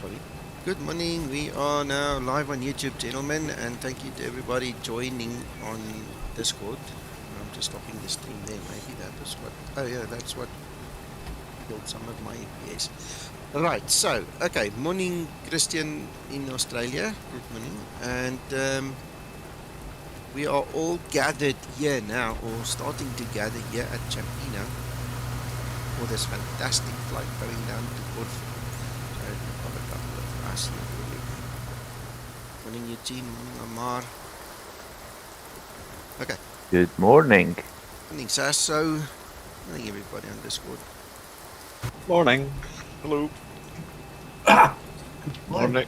sorry. Good morning. We are now live on YouTube, gentlemen, and thank you to everybody joining on Discord. I'm just stopping the stream there. Maybe that was what. Oh yeah, that's what killed some of my FPS. Right. So, okay. Morning, Christian in Australia. Good morning, and we are all gathered here now, or starting to gather here at Ciampino for this fantastic flight going down to Corfu. So we've got a couple of us here already. Morning, Eugene. Morning, Amar. Okay. Good morning. Morning, Sasso. Morning, everybody on Discord. Morning. Hello. Morning.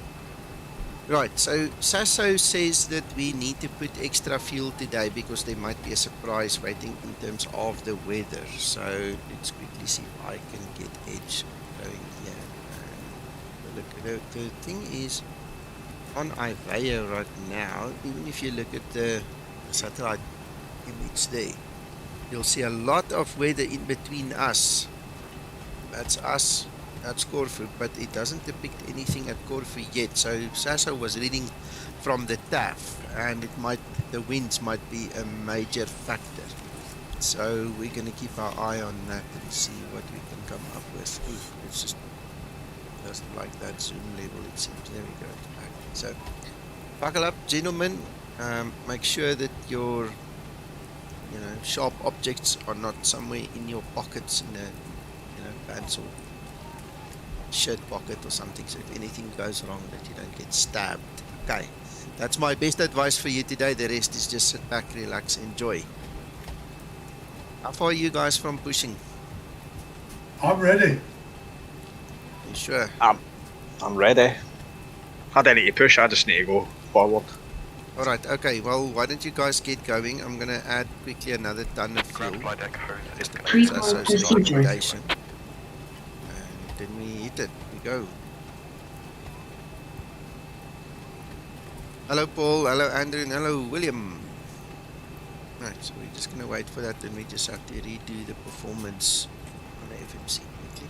Right, so Sasso says that we need to put extra fuel today because there might be a surprise waiting in terms of the weather. So let's quickly see if I can get Edge going here. Look, the thing is, on Ivea right now, even if you look at the satellite image there, you'll see a lot of weather in between us. That's us. That's Corfu, but it doesn't depict anything at Corfu yet. So Sasso was reading from the TAF, and the winds might be a major factor. So we're going to keep our eye on that and see what we can come up with. Ooh, it's just like that zoom level, it seems. There we go, it's back. So buckle up, gentlemen. Make sure that your sharp objects are not somewhere in your pockets in a pants or shirt pocket or something, so if anything goes wrong that you don't get stabbed. Okay, that's my best advice for you today. The rest is just sit back, relax, enjoy. How far are you guys from pushing? I'm ready. You sure? I'm ready. I don't need to push, I just need to go forward. Alright, okay, well, why don't you guys get going? I'm going to add quickly another ton of fuel. Just to put Sasso's recommendation. And then we hit it. We go. Hello, Paul. Hello, Andrew. And hello, William. Right, so we're just going to wait for that. Then we just have to redo the performance on the FMC quickly.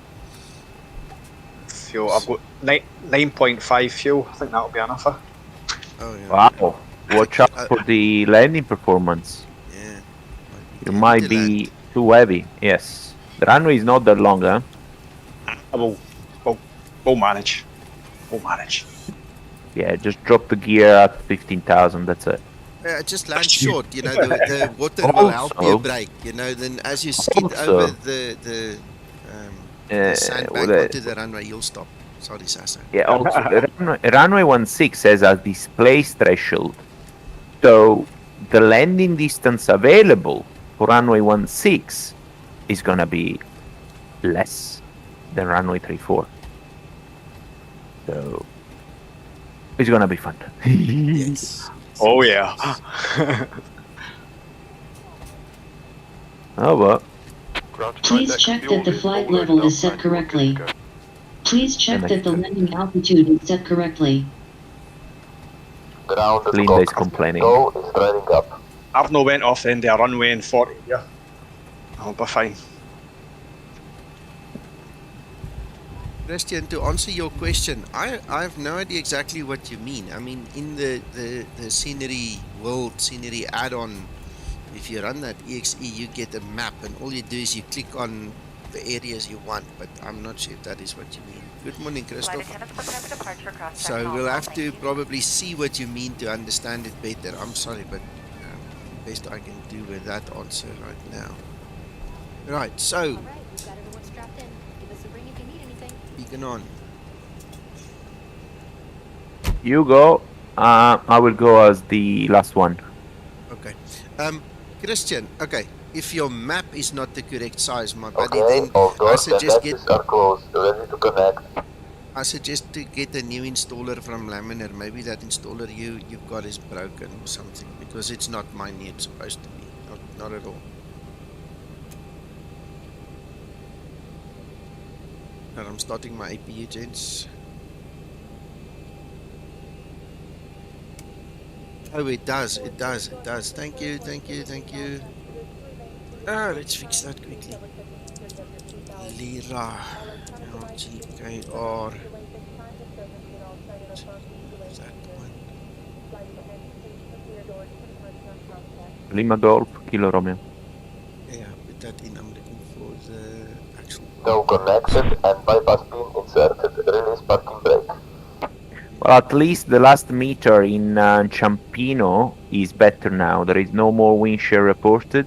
Fuel, I've got 9.5 fuel. I think that'll be enough. Oh, yeah. Wow. Watch out for the landing performance. Yeah. You might be too heavy. Yes. The runway is not that long, huh? We'll manage. We'll manage. Yeah, just drop the gear at 15,000. That's it. Just land short, the water will help you brake, then as you skid over the sandbank onto the runway, you'll stop. Sorry, Sasso. Yeah, also, runway 16 has a displace threshold. So, the landing distance available for runway 16 is going to be less than runway 34. So, it's going to be fun. Yes. Oh, yeah. Oh, well. Please check that the flight level is set correctly. Please check that the landing altitude is set correctly. Linda is complaining. I've no went off the end of a runway in 40 years. I'll be fine. Christian, to answer your question, I have no idea exactly what you mean. I mean, in the scenery add-on, if you run that EXE, you get a map, and all you do is you click on the areas you want, but I'm not sure if that is what you mean. Good morning, Christopher. So we'll have to probably see what you mean to understand it better. I'm sorry, but best I can do with that answer right now. Right, so beacon on. You go. I will go as the last one. Okay. Christian, okay. If your map is not the correct size, my buddy, then I suggest to get a new installer from Laminar. Maybe that installer you've got is broken or something, because it's not mine yet supposed to be. Not at all. And I'm starting my APU, gents. Oh, it does. Thank you. Let's fix that quickly. LIRA, LGKR. Lima Golf, Kilo Romeo. Yeah, put that in. I'm looking for the actual. Tow connected and bypass pin inserted. Release parking brake. Well, at least the last meter in Ciampino is better now. There is no more wind shear reported,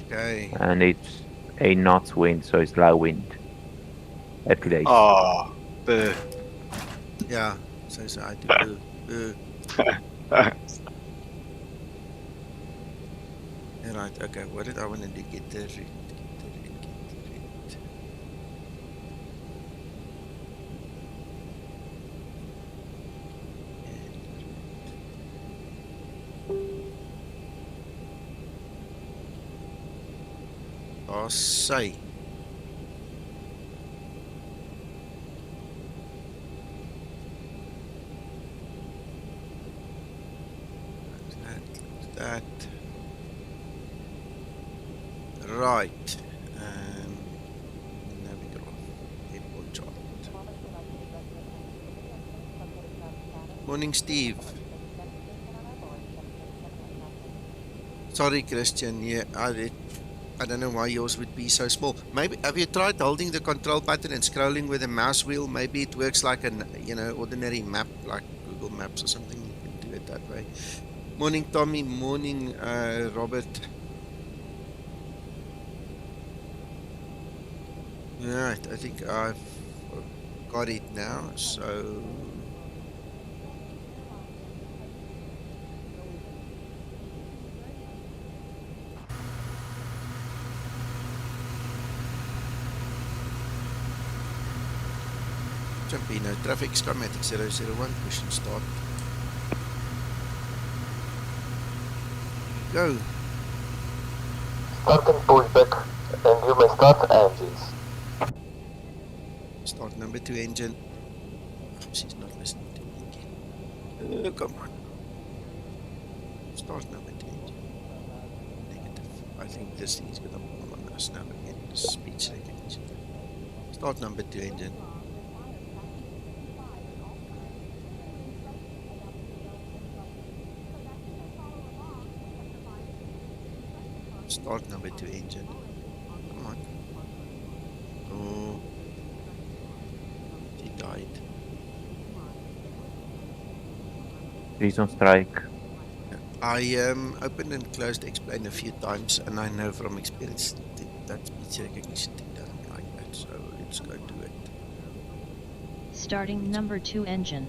Okay. and it's 8 knots wind, so it's low wind. Happy days. Oh, boo. Yeah. So I do. Right. Okay. What did I want to do? Get the red. Oh, say. That. Right. Now we go off. Airport chart. Morning, Steve. Sorry, Christian. Yeah, I don't know why yours would be so small. Maybe have you tried holding the control button and scrolling with a mouse wheel? Maybe it works like an ordinary map, like Google Maps or something. You can do it that way. Morning, Tommy. Morning, Robert. Right, I think I've got it now. So. Ciampino, traffic Skymatix 001, push and start. Go. Starting pushback, and you may start engines. Start number 2 engine. Oh, she's not listening to me again. Come on. Start number 2 engine. Negative. I think this thing is going to pull on us now again. Speech recognition. Start number 2 engine. Start number 2 engine. Come on. Oh. She died. He's on strike. I opened and closed explain a few times, and I know from experience that speech recognition thing doesn't like that, so let's go do it. Starting number 2 engine.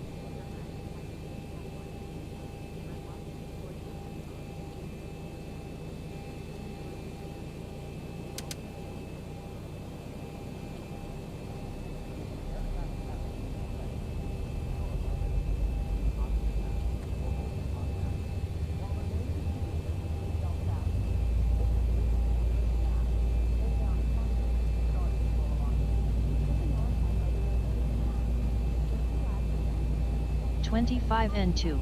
N2.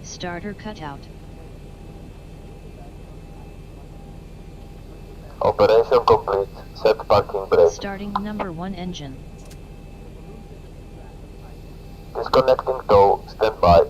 Starter cutout. Operation complete. Set parking brake. Starting number 1 engine. Disconnecting tow. Stand by.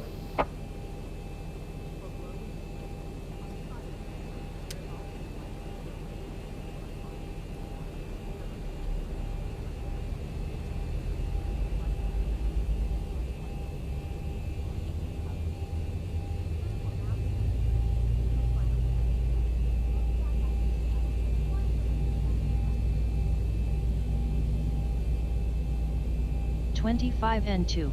N2.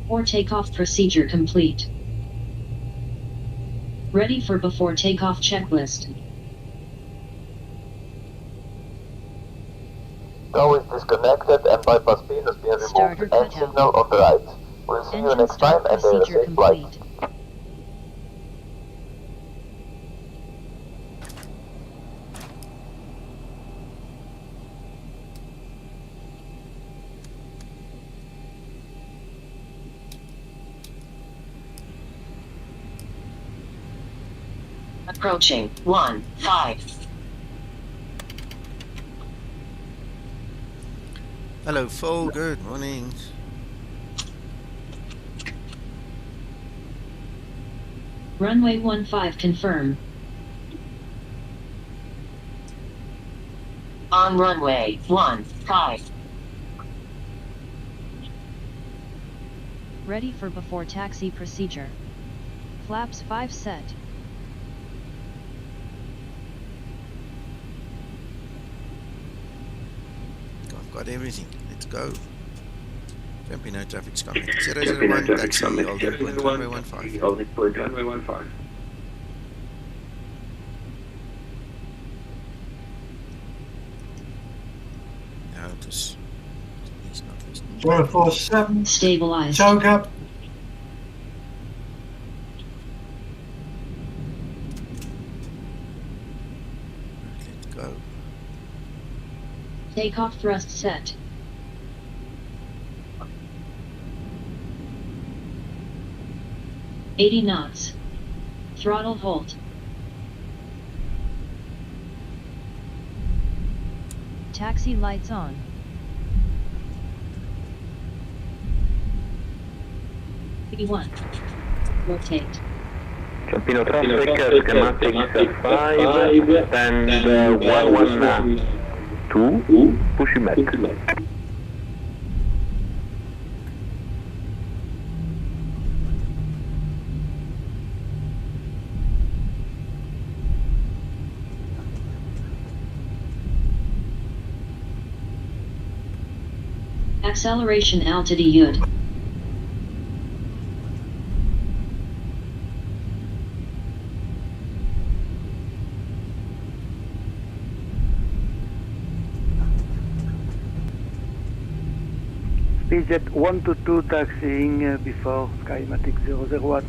Or takeoff procedure complete. Ready for before takeoff checklist. Tow is disconnected and bypass pin has been Starter removed and cutout. signal on the right. We'll see you Engine next time start and have a procedure safe flight. complete. approaching 1-5. Hello, Phil. Good morning. Runway 15 confirm. On runway 15. Ready for before taxi procedure. Flaps 5 set. I've got everything. Let's go. Ciampino traffic's coming. 001 taxi, holding point runway 15. No, he's not listening. 047. Stabilized. Choke up. Let's go. Takeoff thrust set. $80 knots. Throttle hold. Taxi lights on. B1. Rotate. Ciampino traffic, Skymatix 5, and 112, pushing back. Acceleration altitude. Speedjet 122 taxiing before Skymatix 001.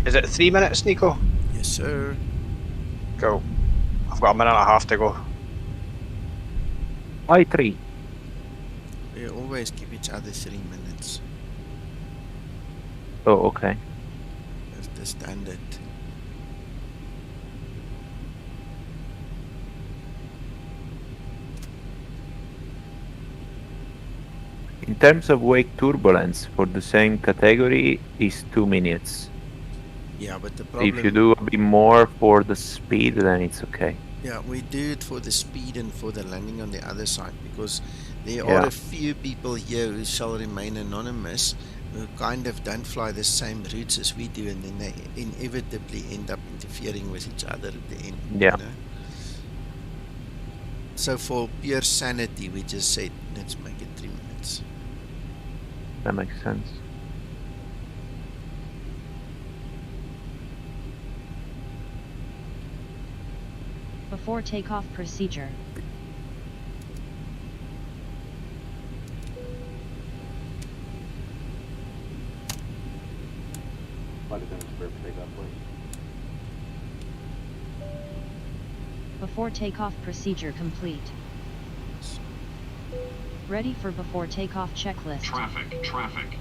Is it 3 minutes, Nico? Yes, sir. Cool. I've got a minute and a half to go. I3. We always give each other 3 minutes. Oh, okay. That's the standard. In terms of wake turbulence, for the same category, is 2 minutes. Yeah, but the problem... If you do a bit more for the speed, then it's okay. Yeah, we do it for the speed and for the landing on the other side, because there Yeah. are a few people here who shall remain anonymous who kind of don't fly the same routes as we do, and then they inevitably end up interfering with each other at the end. Yeah. You know? So for pure sanity, we just said, let's make it 3 minutes. That makes sense. Before takeoff procedure. Before takeoff procedure complete. Ready for before takeoff checklist. Traffic.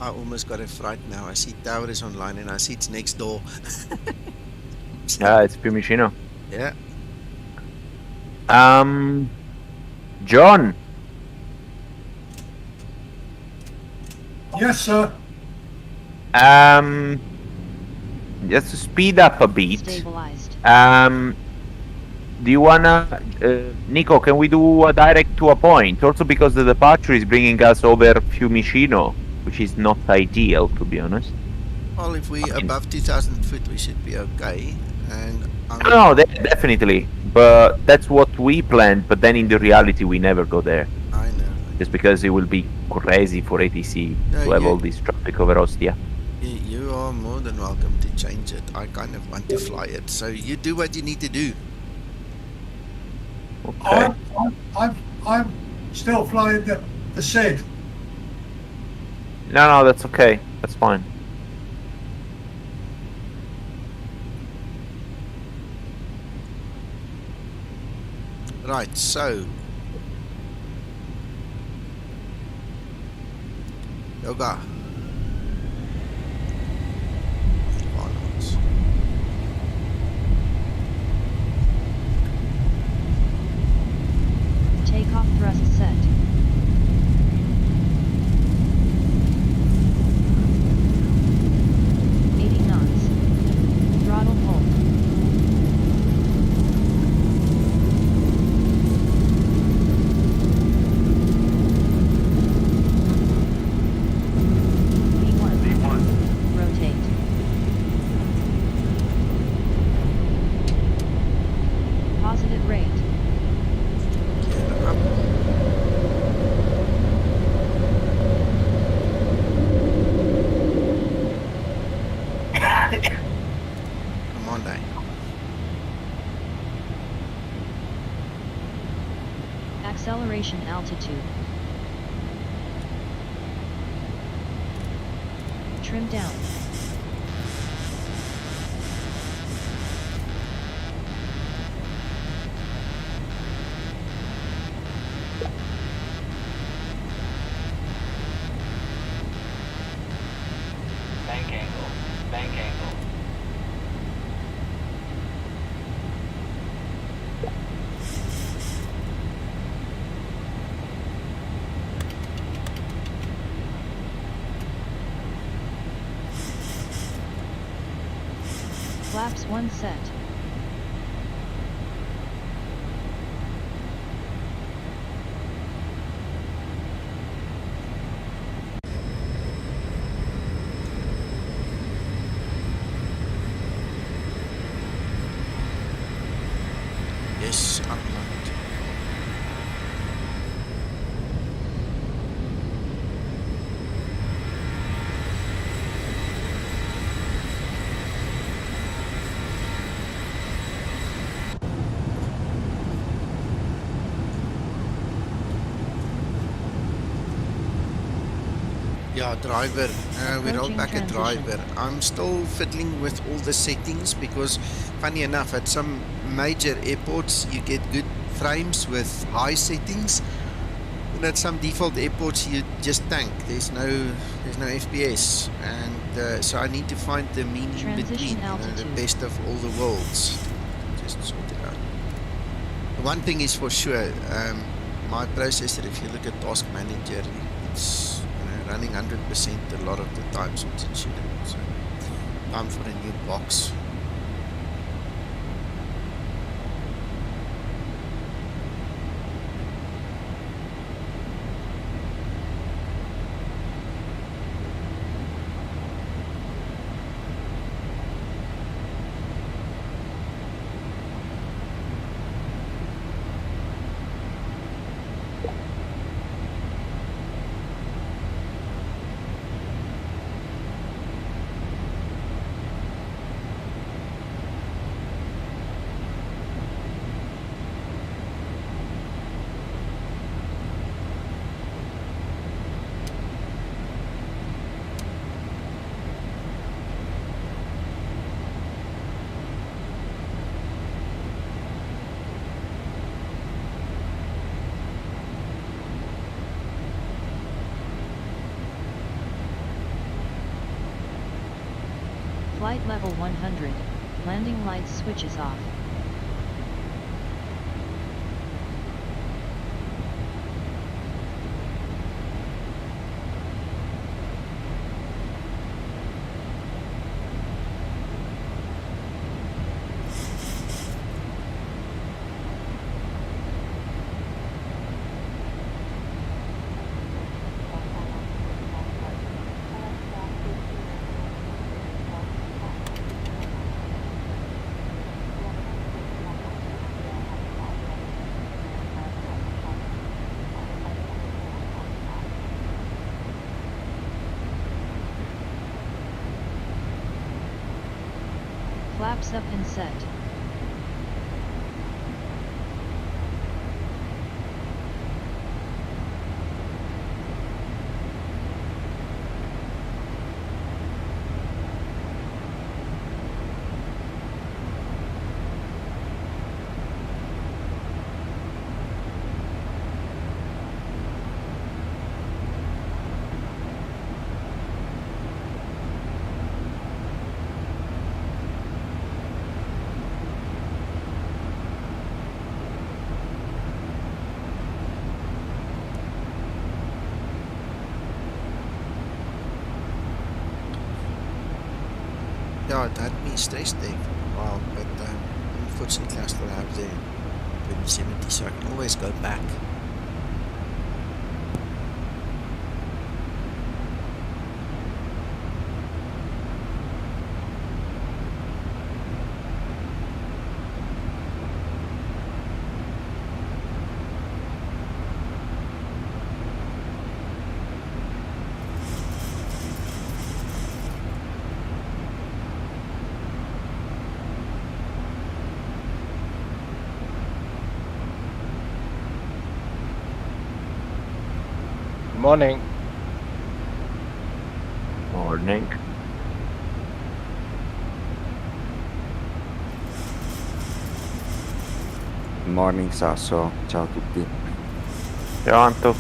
I almost got a fright now. I see Tower is online and I see it's next door. It's Fiumicino. Yeah. John, Yes, sir. just to speed up a bit. Stabilized. Do you wanna, Nico? Can we do a direct to a point? Also because the departure is bringing us over Fiumicino, which is not ideal, to be honest. Well, if we above 2,000 foot, we should be okay. And No, definitely. But that's what we planned. But then in the reality, we never go there. I know. Just because it will be crazy for ATC No, to have all this traffic over Ostia. You are more than welcome to change it. I kind of want to fly it. So you do what you need to do. Okay. I'm still flying the SID. No, that's okay. That's fine. Right, so Yoga. Violence. Takeoff thrust set. Throttle hold. V1. Rotate. Positive rate. Gear up. Come on, Dave. Acceleration altitude. Trim down. Bank angle. Bank angle. Flaps 1 set. Yes, unlocked. Yeah, driver. We rolled back a driver. I'm still fiddling with all the settings because, funny enough, at some major airports you get good frames with high settings, and at some default airports you just tank. There's no FPS, and so I need to find the mean in between, the best of all the worlds. Just sort it out. One thing is for sure, my processor, if you look at Task Manager, it's running 100% a lot of the times, which it shouldn't. So time for a new box. Flight level 100, landing lights switches off. Flaps up and set. Yeah, it had me stressed there for a while, but unfortunately I still have the 2070, so I can always go back. Morning. Morning. Morning Sasso, ciao a tutti. Ciao Anto.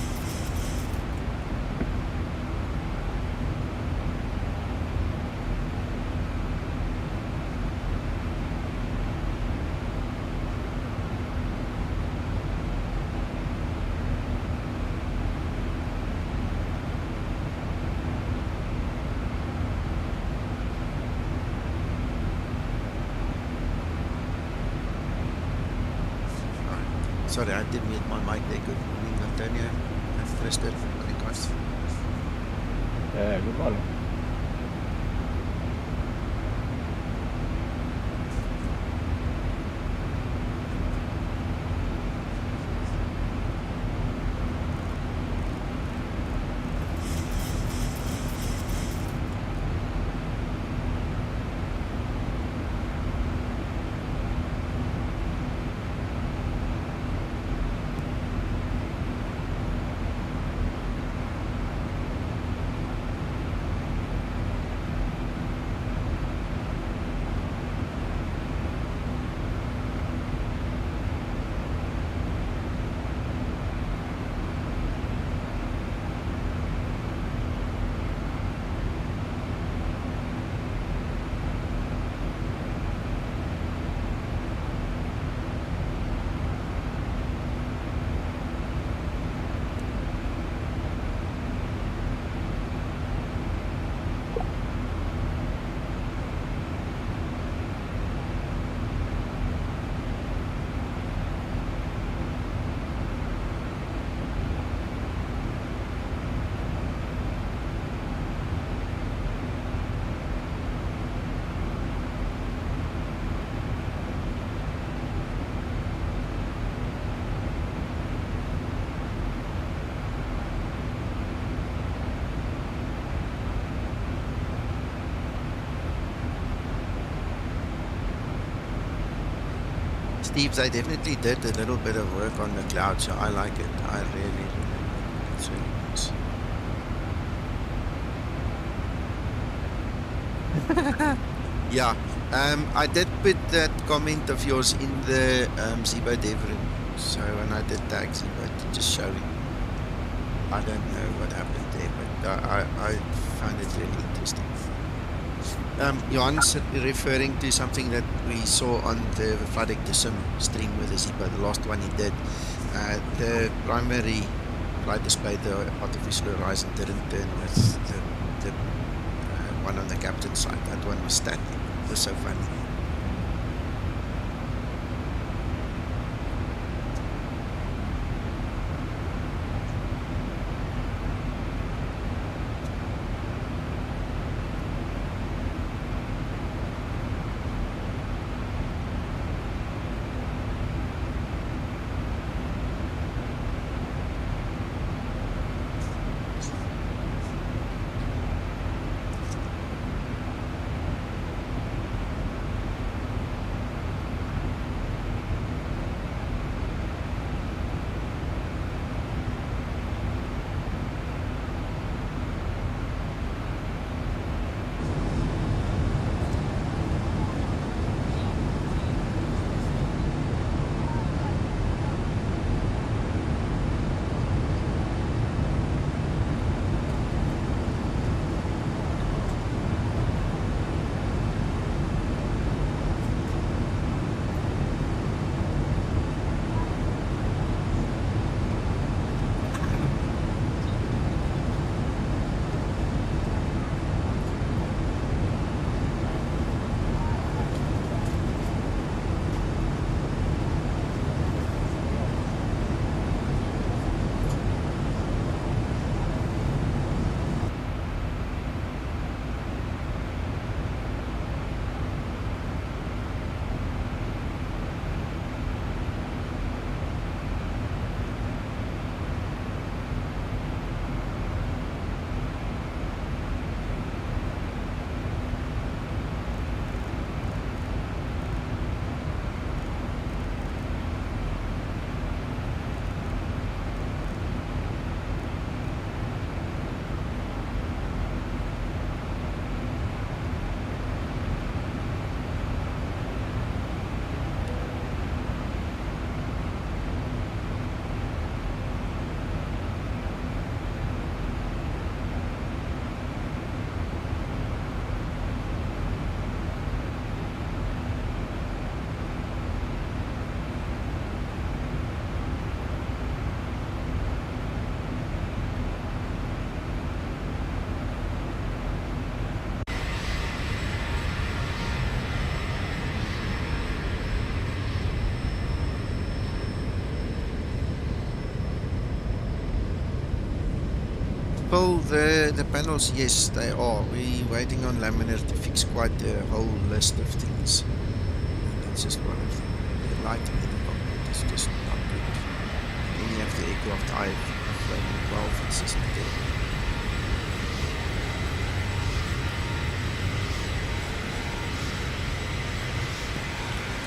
Sorry, I did mute my mic there. Good morning, Antonio. And Tristan, Ricardo. Good morning. Steve's, I definitely did a little bit of work on the cloud, so I like it. I really, really like it. It's really nice. Yeah, I did put that comment of yours in the Zibo dev room. So when I did tag Zibo to just show him, I don't know what happened there, but I found it really interesting. Johan's referring to something that we saw on the Flight to Sim stream with the Zibo, the last one he did. The primary flight display, the artificial horizon, didn't turn with the one on the captain's side. That one was static. It was so funny. Well, the panels, yes, they are. We're waiting on Laminar to fix quite a whole list of things. And that's just one of them. The lighting in the cockpit is just not good. Any of the aircraft I've flown in 12, it's just not there.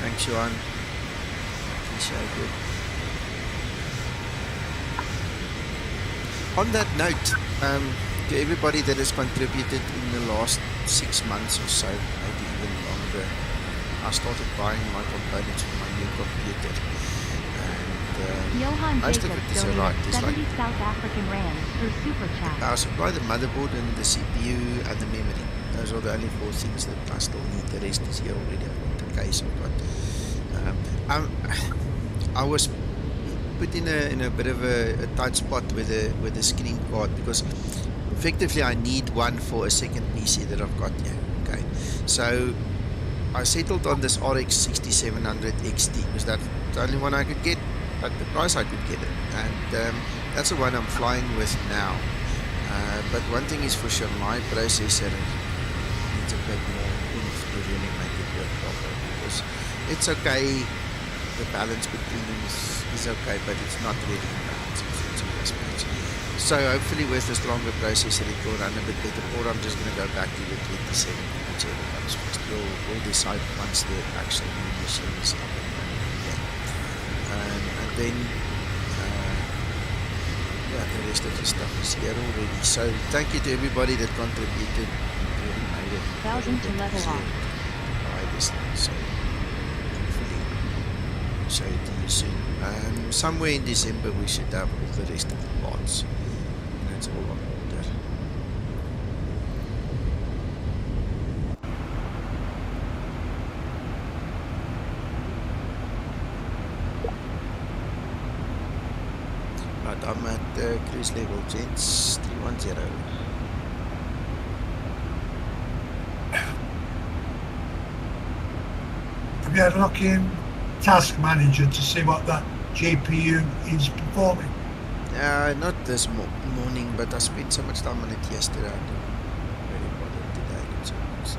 Thanks, Johan. Appreciate it. On that note, to everybody that has contributed in the last 6 months or so, maybe even longer, I started buying my components for my new computer. And Johan most of Jacobs it is alright. donated It's 70 like South African rand through SuperChat. power supply, the motherboard, and the CPU and the memory. Those are the only 4 things that I still need. The rest is here already. I've got the case. I've got. I was put in a bit of a tight spot with the screen card because effectively I need one for a second PC that I've got here. Okay, so I settled on this RX 6700 XT because that's the only one I could get at the price I could get it, and that's the one I'm flying with now. But one thing is for sure, my processor needs a bit more oomph to really make it work properly, because it's okay, the balance between them is okay, but it's not really in balance. It's a mismatch. So hopefully with a stronger processor it will run a bit better, or I'm just going to go back to the 27, whichever comes first. We'll decide once the actual new machine is up and running again. And then yeah, the rest of the stuff is here already. So thank you to everybody that contributed. Really made it. 1,000 to level up. Buy this thing, so hopefully show it to you soon. Somewhere in December we should have all the rest of the parts. And it's all on order. I'm at cruise level, gents. 310. Have you had a look in Task Manager to see what that GPU is performing? Not this morning, but I spent so much time on it yesterday. I don't really bother today. Let's see.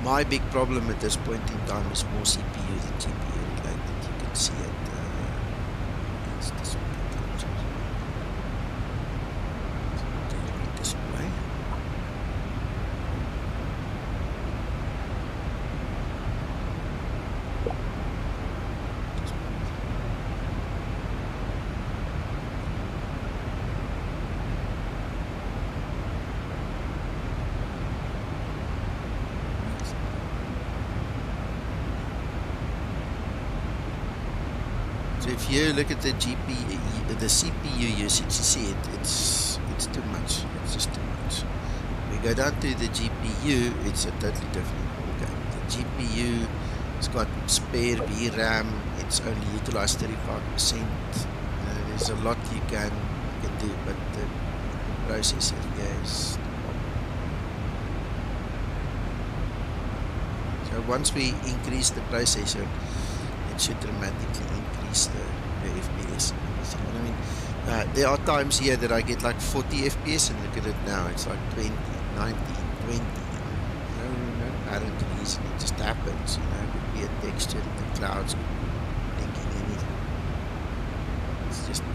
My big problem at this point in time is more CPU than GPU related. You can see it. It's display. So if you look at the the CPU usage, you see it's too much. It's just too much. We go down to the GPU, it's a totally different ballgame. The GPU has got spare VRAM. It's only utilized 35%. There's a lot you can do, but the processor here is the problem. So once we increase the processor, it should dramatically increase the FPS and everything. I mean, there are times here that I get like 40 FPS, and look at it now, it's like 20, 19, 20. No apparent reason, it just happens. You know, it could be a texture in the clouds, could be blinking anything. It's just and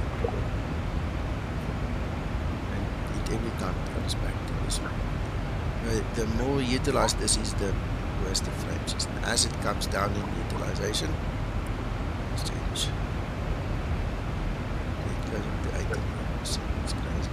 it every time it comes back to this one. The more utilized this is, the worse the frame system. As it comes down in utilization, it's change. It goes up to 89%. It's crazy.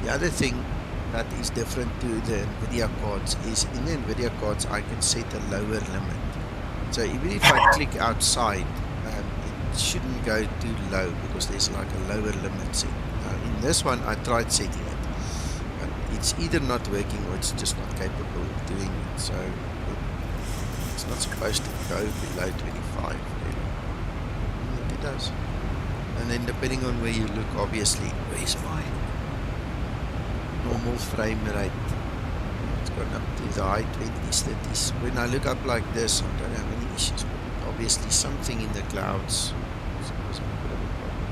The other thing that is different to the NVIDIA cards is in the NVIDIA cards I can set a lower limit. So even if I click outside, it shouldn't go too low because there's like a lower limit set. Now in this one I tried setting it, but it's either not working or it's just not capable of doing it. So it's not supposed to go below 25 really. And it does. And then depending on where you look, obviously, where's mine? Normal frame rate, it's gone up to the high 20s, 30s. When I look up like this, I don't have any issues, but obviously something in the clouds is causing a bit of a problem.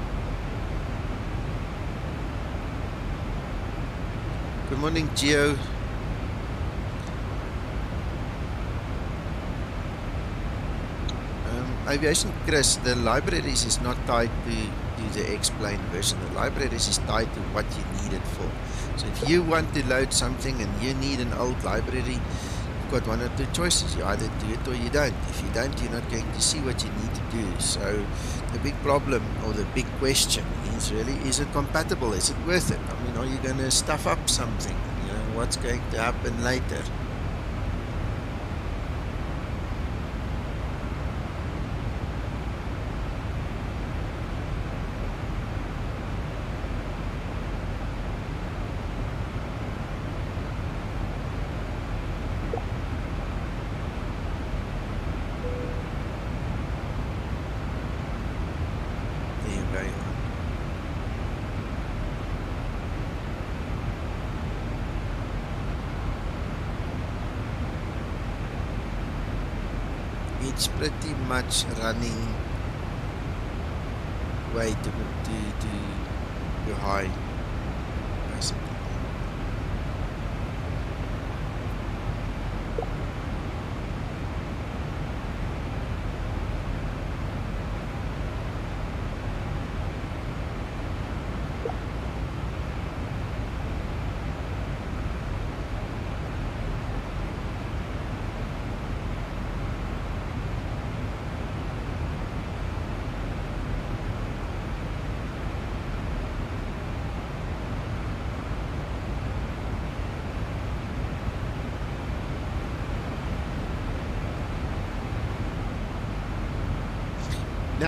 Good morning, Geo. Aviation Chris, the libraries is not tied to the explained version. The libraries is tied to what you need it for. So if you want to load something and you need an old library, you've got one or two choices. You either do it or you don't. If you don't, you're not going to see what you need to do. So the big problem or the big question is really, is it compatible? Is it worth it? I mean, are you going to stuff up something? You know, what's going to happen later? It's pretty much running way too high capacity.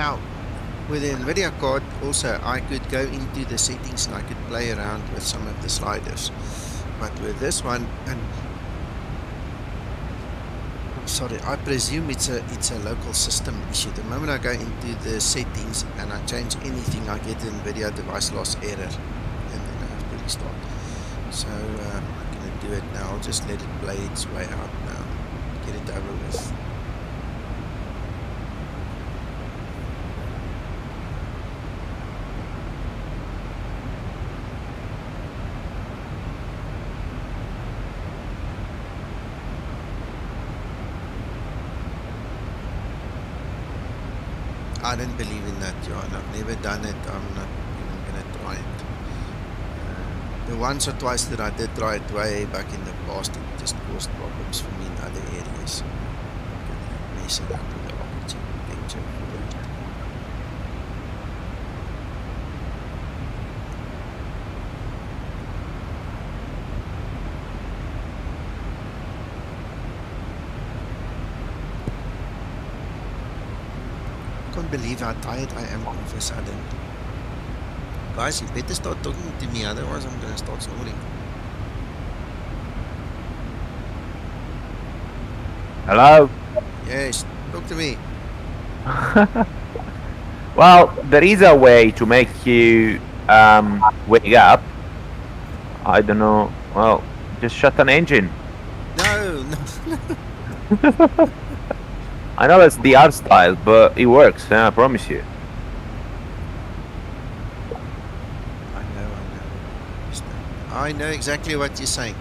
Now, with the NVIDIA card, also I could go into the settings and I could play around with some of the sliders. But with this one, and sorry, I presume it's a local system issue. The moment I go into the settings and I change anything, I get an NVIDIA device loss error, and then I have to restart. So I'm going to do it now. I'll just let it play its way out now. Get it over with. I don't believe in that, Johan. I've never done it. I'm not even going to try it. The once or twice that I did try it way back in the past, it just caused problems for me in other areas. I'm going to mess around with the architecture for it. I can't believe how tired I am all of a sudden. Guys, you better start talking to me, otherwise I'm gonna start snoring. Hello? Yes, talk to me. Well, there is a way to make you wake up. I don't know. Well, just shut an engine. No. I know that's the art style, but it works, I promise you. I know exactly what you're saying.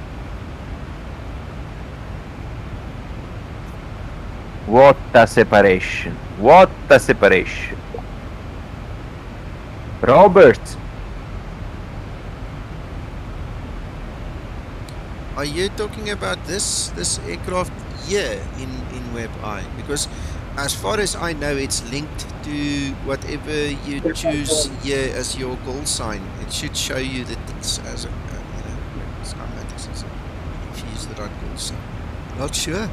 What a separation. What a separation. Robert. Are you talking about this aircraft here in WebEye? Because as far as I know, it's linked to whatever you choose here as your call sign. It should show you the ticks as a Skymatix, if you use the right call sign. Not sure.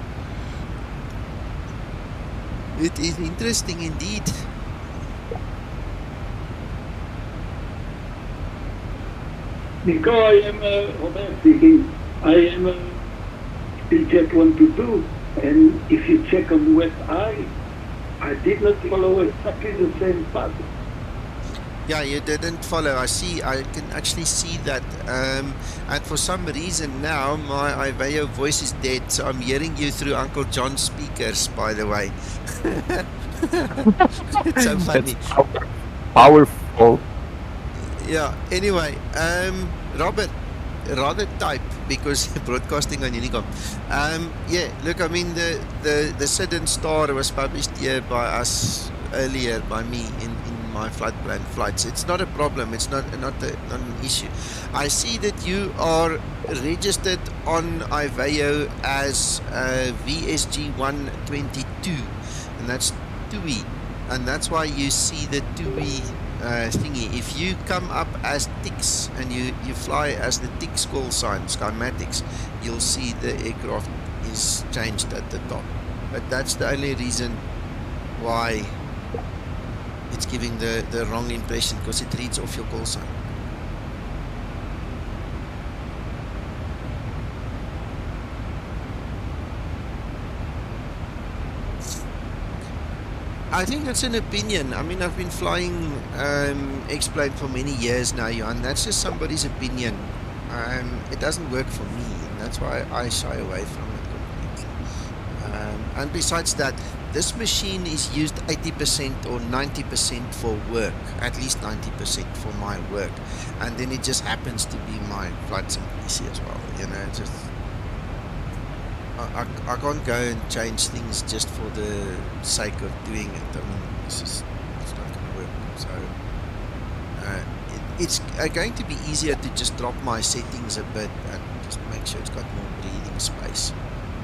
It is interesting indeed. Nico, I am Robert speaking. I am SuperChat 122, and if you check on WebEye, I did not follow exactly the same path. Yeah, you didn't follow. I can actually see that. And for some reason now, my Iveo voice is dead, so I'm hearing you through Uncle John's speakers, by the way. It's so funny. Powerful. Yeah, anyway, Robert, rather type, because broadcasting on Unicom. Yeah, look, I mean, the Sudden Star was published here by us earlier, by me, in my flight plan flights. It's not a problem. It's not an issue. I see that you are registered on Iveo as VSG122, and that's TUI, and that's why you see the TUI thingy. If you come up as TIX and you fly as the TIX call sign, Skymatix, you'll see the aircraft is changed at the top. But that's the only reason why it's giving the wrong impression, because it reads off your call sign. I think that's an opinion. I mean, I've been flying X-plane for many years now, Johan. That's just somebody's opinion. It doesn't work for me, and that's why I shy away from it completely. And besides that, this machine is used 80% or 90% for work, at least 90% for my work, and then it just happens to be my flight sim PC as well. You know, just I can't go and change things just for the sake of doing it. I mean, it's not going to work. So it's going to be easier to just drop my settings a bit and just make sure it's got more breathing space,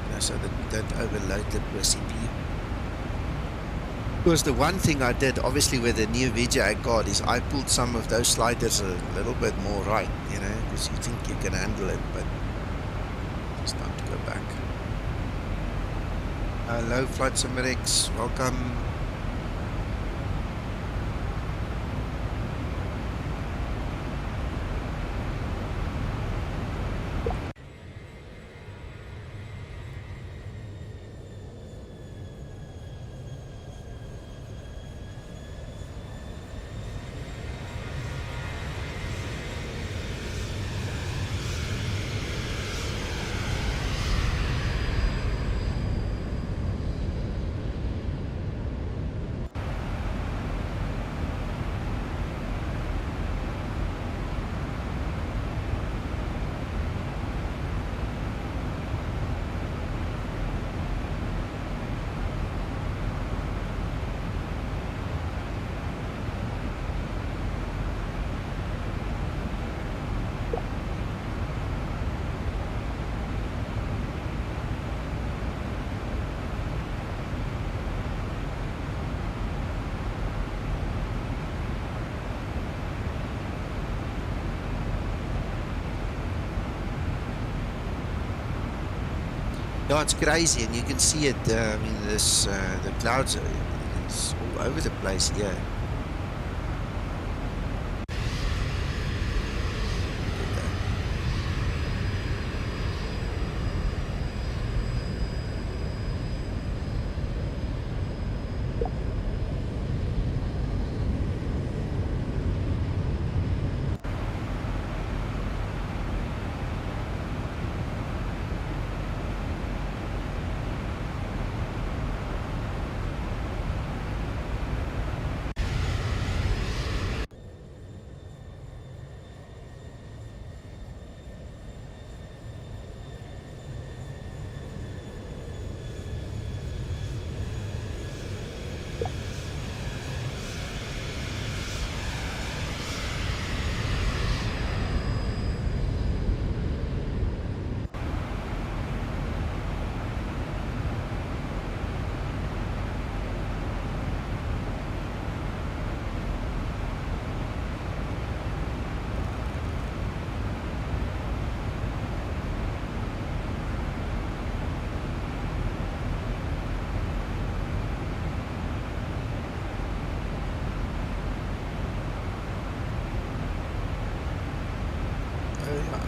you know, so that we don't overload the CPU. Because the one thing I did, obviously, with the new VGA card is I pulled some of those sliders a little bit more right, you know, because you think you can handle it, but it's time to go back. Hello, Flight Simmerics, welcome. Yeah, it's crazy, and you can see it. I mean, this the clouds. It's all over the place here.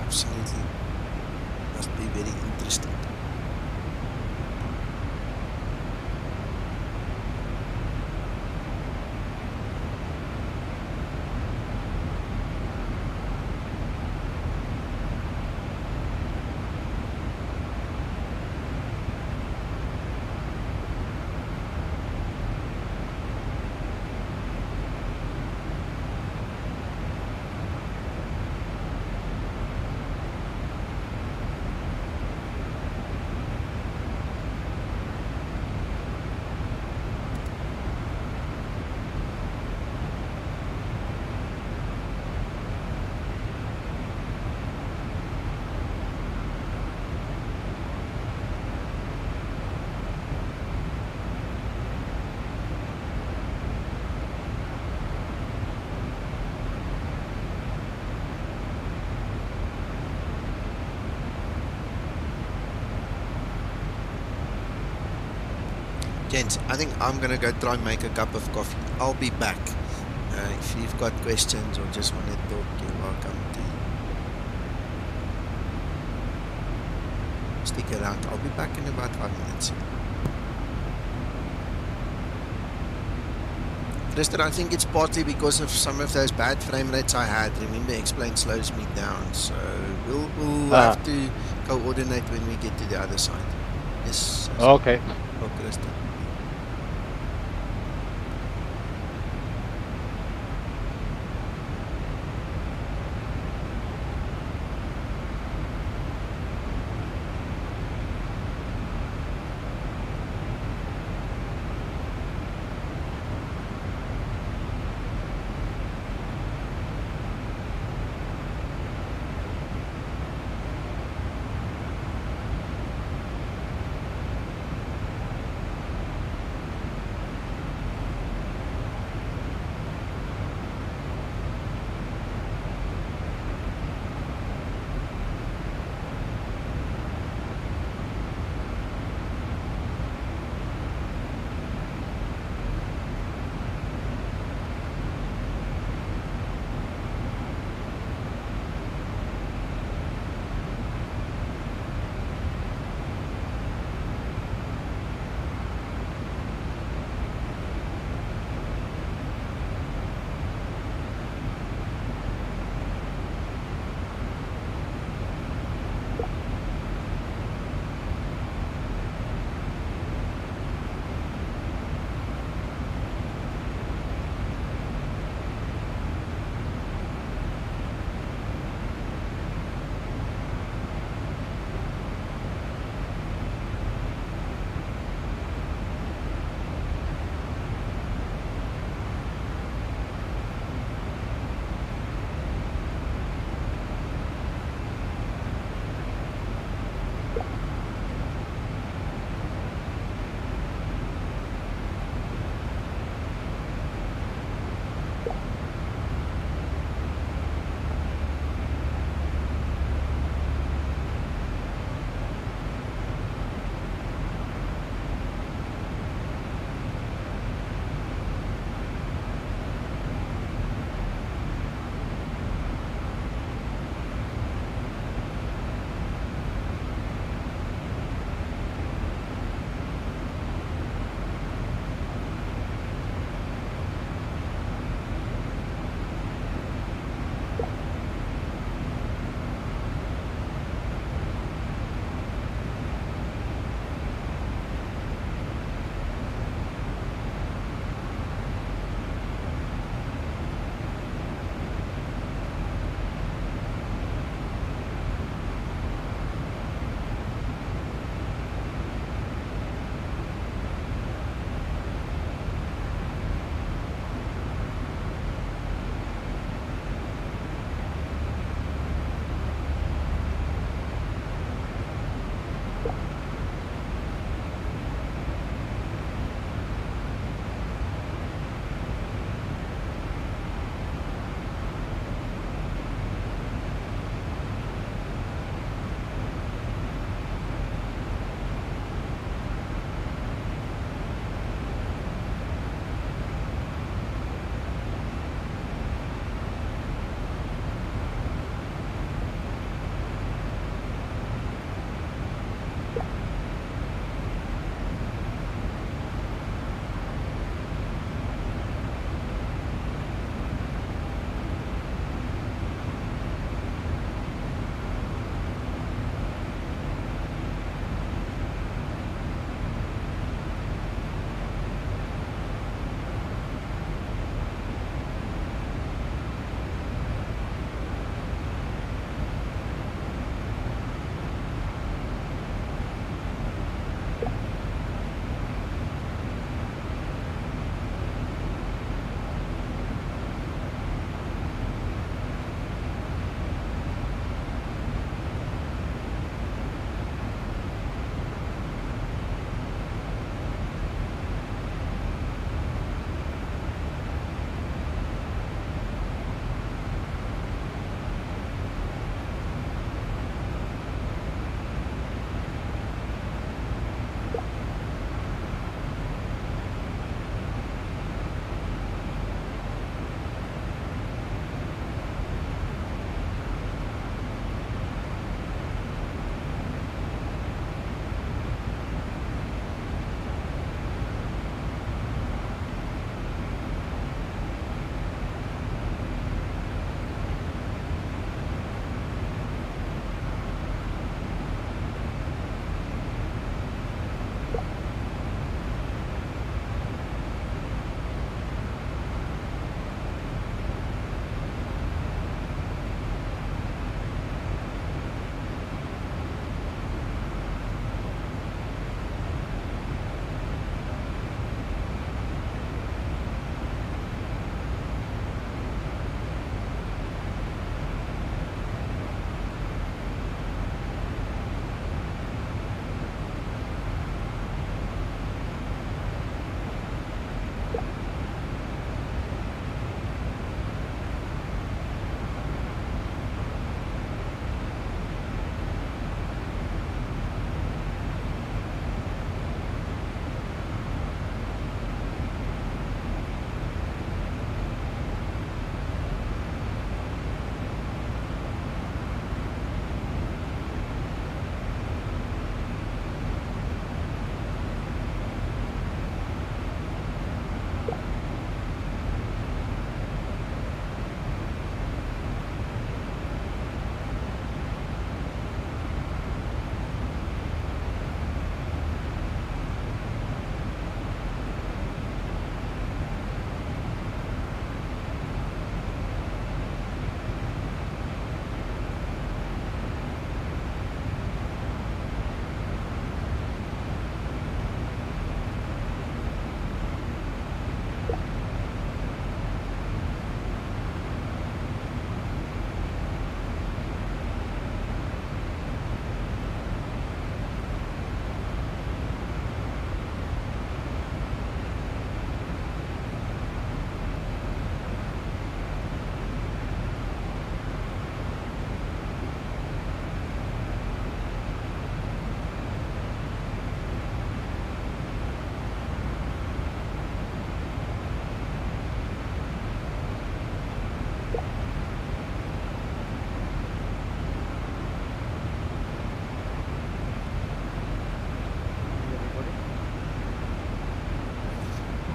Absolutely. Must be very interesting. Gents, I think I'm going to go try and make a cup of coffee. I'll be back. If you've got questions or just want to talk, you're welcome to stick around. I'll be back in about 5 minutes. Tristan, I think it's partly because of some of those bad frame rates I had. Remember, X-Plane slows me down, so we'll have to coordinate when we get to the other side. Yes. Okay. Oh, Tristan.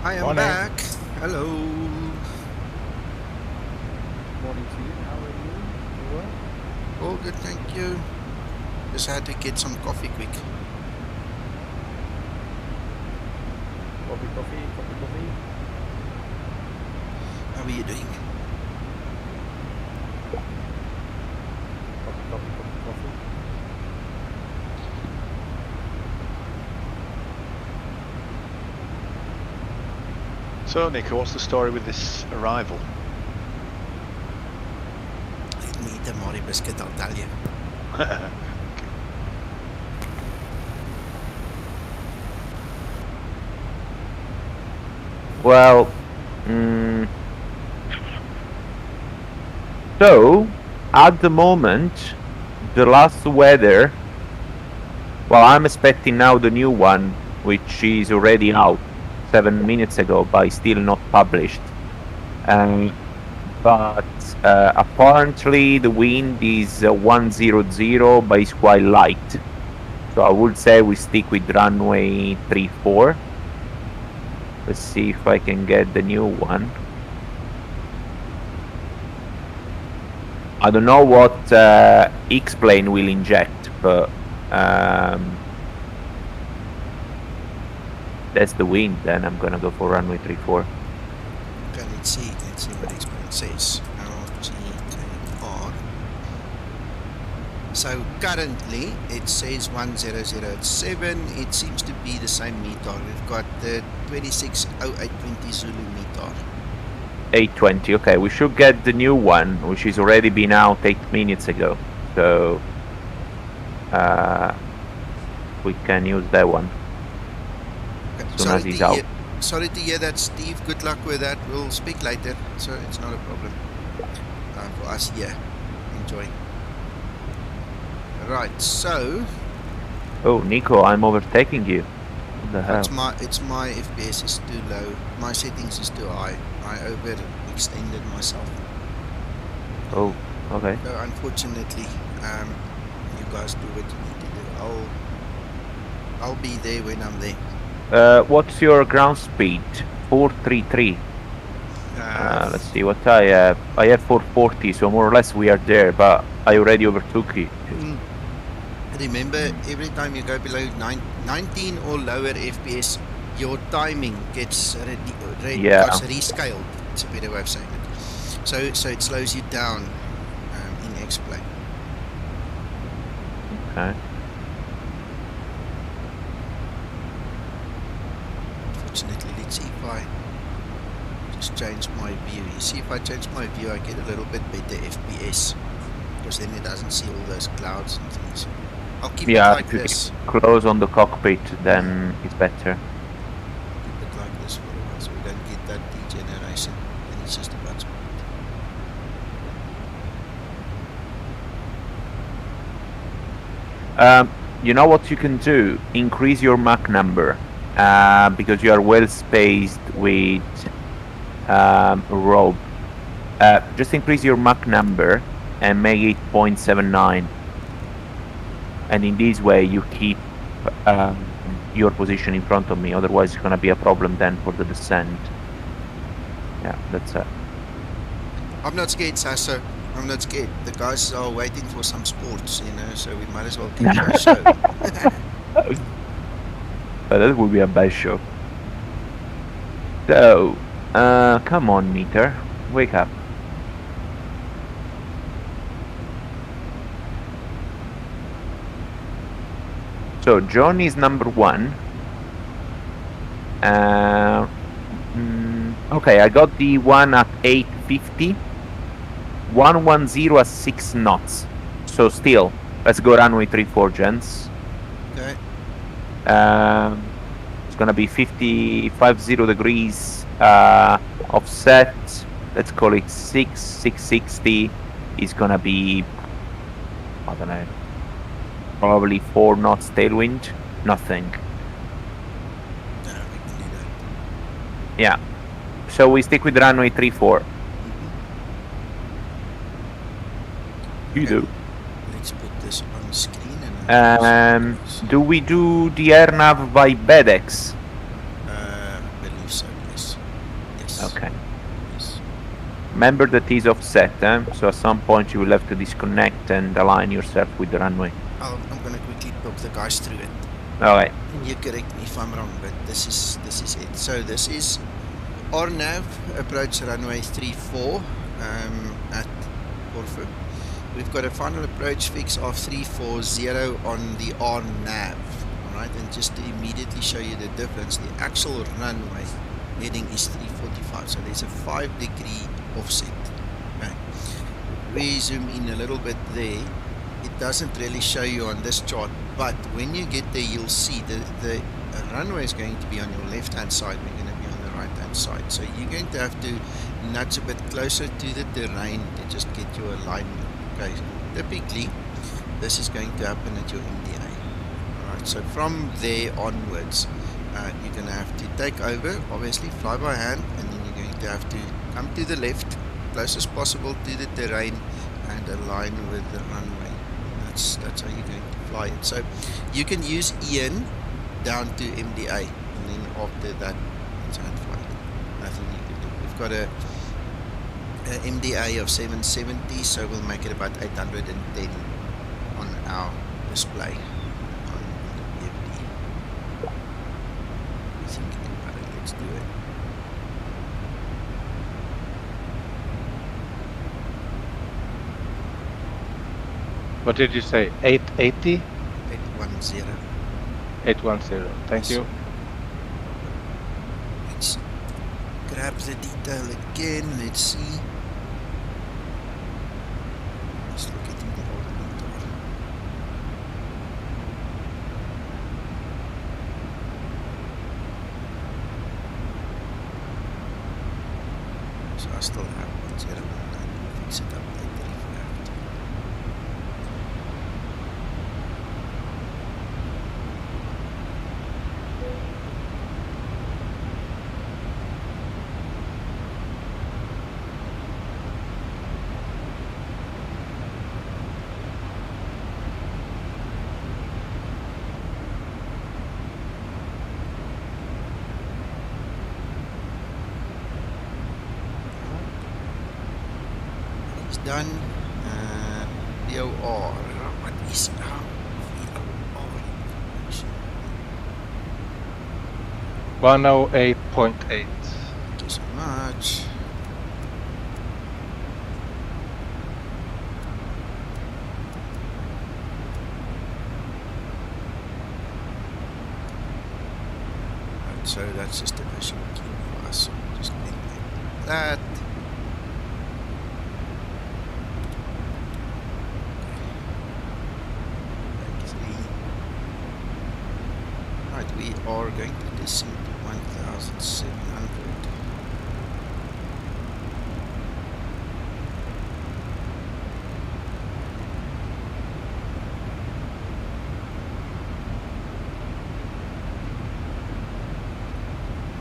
I am Morning. back. Hello. Morning to you. How are you? You well? All good, thank you. Just had to get some coffee quick. Coffee. How are you doing? Coffee. So, Nico, what's the story with this arrival? Let me eat a Mori biscuit, I'll tell you. Well, so at the moment, the last weather. Well, I'm expecting now the new one, which is already out 7 minutes ago, but still not published. But apparently the wind is 100, but it's quite light. So I would say we stick with runway 34. Let's see if I can get the new one. I don't know what X-plane will inject, but that's the wind. Then I'm gonna go for runway 34. Okay, let's see what X-plane says. LGKR. So currently it says 1007. It seems to be the same METAR. We've got the 260820 Zulu METAR. 820. Okay, we should get the new one, which is already been out 8 minutes ago. So we can use that one as soon as he's out. Sorry to hear that, Steve. Good luck with that. We'll speak later, so it's not a problem for us here. Enjoy. Right, so. Oh, Nico, I'm overtaking you. What the hell? It's my FPS is too low. My settings is too high. I overextended myself. Oh, okay. So unfortunately, you guys do what you need to do. I'll be there when I'm there. What's your ground speed? 433. Let's see what I have. I have 440, so more or less we are there, but I already overtook you. Remember, every time you go below 19 or lower FPS, your timing gets rescaled. It's a better way of saying it. So it slows you down in X-plane. Okay. Fortunately, let's see if I just change my view. You see, if I change my view, I get a little bit better FPS, because then it doesn't see all those clouds and things. I'll keep it like this. Close on the cockpit, then it's better. Keep it like this for a while, so we don't get that degeneration. And it's just about you know what you can do? Increase your Mach number, because you are well spaced with Rob. Just increase your Mach number and make it 0.79. And in this way you keep your position in front of me, otherwise it's gonna be a problem then for the descent. Yeah, that's it. I'm not scared, Sasso. I'm not scared. The guys are waiting for some sports, so we might as well keep our show. But that would be a bad show. So, come on, meter, wake up. So John is number 1. Okay, I got the one at 850. 110 at 6 knots. So still, let's go runway 34, gents. Okay. It's gonna be 50 degrees offset. Let's call it 660. It's gonna be, I don't know, probably 4 knots tailwind. Nothing. No, we can do that. Yeah. So we stick with runway 34. You do. Let's put this on screen. And do we do the air nav by BedX? I believe so, yes. Remember that is offset, so at some point you will have to disconnect and align yourself with the runway. I'm going to quickly talk the guys through it. Alright. You correct me if I'm wrong, but this is it. So this is RNAV, approach runway 34 at Corfu. We've got a final approach fix of 340 on the RNAV. Alright, and just to immediately show you the difference, the actual runway heading is 345, so there's a 5-degree offset. Okay. We zoom in a little bit there. It doesn't really show you on this chart, but when you get there, you'll see the runway is going to be on your left-hand side. We're going to be on the right-hand side. So you're going to have to nudge a bit closer to the terrain to just get your alignment. Okay. Typically, this is going to happen at your MDA. Alright, so from there onwards, you're going to have to take over, obviously, fly by hand, and then you're going to have to come to the left, close as possible to the terrain, and align with the runway. That's how you're going to fly it. So you can use Ian down to MDA, and then after that, it's hand flight. Nothing you can do. We've got a MDA of 770, so we'll make it about 810 on our display on the BFD. Thinking about it, let's do it. What did you say? 880? 810. 810. Thank you. Let's grab the detail again. Let's see. Let's look at the old motor. So I still have 1019. We'll fix it up later if we have to. Done. VOR. What is our VOR information? 108.8. Thank you so much. Right, so that's just a visual cue for us. So just make that. We are going to descend to 1,700.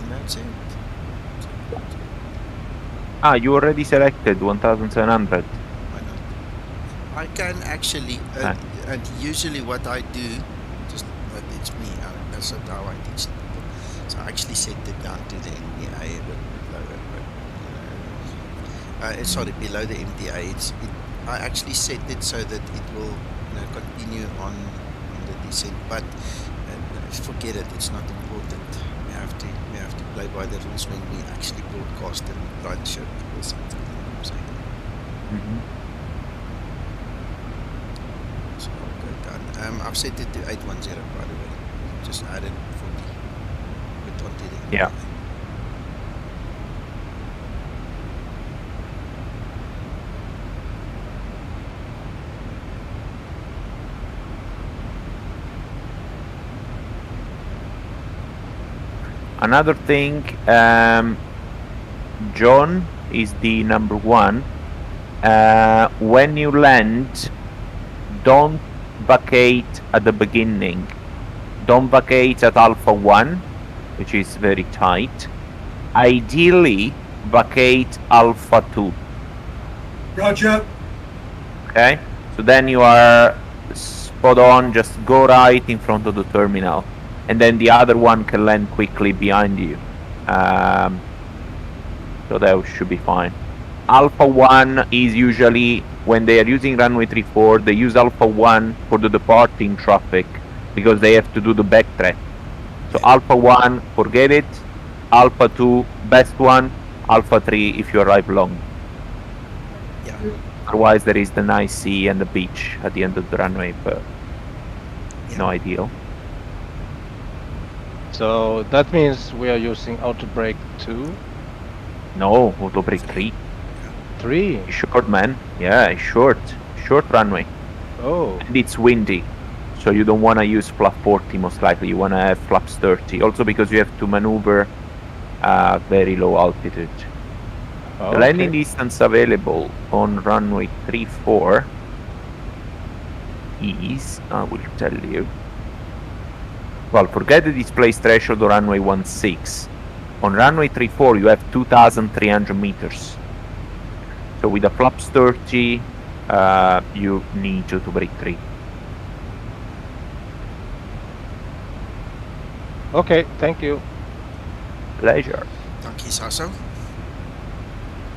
And that's it. Ah, you already selected 1,700. Why not? I can actually, and usually what I do, but it's me, that's not how I teach people. So I actually set it down to the MDA a bit lower, but sorry, below the MDA. I actually set it so that it will continue on the descent, but forget it, it's not important. We have to play by the rules when we actually broadcast and try to show people something. You know what I'm saying? So I'll go down. I've set it to 810 by the way. Just added 40. Put onto the yeah. Another thing, John is the number one. When you land, don't vacate at the beginning. Don't vacate at Alpha 1, which is very tight. Ideally, vacate Alpha 2. Roger. Okay? So then you are spot on, just go right in front of the terminal. And then the other one can land quickly behind you. So that should be fine. Alpha 1 is usually, when they are using runway 34, they use Alpha 1 for the departing traffic because they have to do the backtrack. So Alpha 1, forget it. Alpha 2, best one. Alpha 3 if you arrive long. Yeah. Otherwise, there is the nice sea and the beach at the end of the runway, but no ideal. So that means we are using auto brake 2? No, auto brake 3. 3? It's short, man. Yeah, it's short. Short runway. Oh. And it's windy. So you don't want to use flap 40 most likely. You want to have flaps 30. Also because you have to maneuver very low altitude. Oh, The landing distance available on runway 34 is, I will tell you. Well, forget the display threshold on runway 16. On runway 34 you have 2,300 meters. So with the flaps 30, you need to brake 3. Okay, thank you. Pleasure. Dankie, Sasso.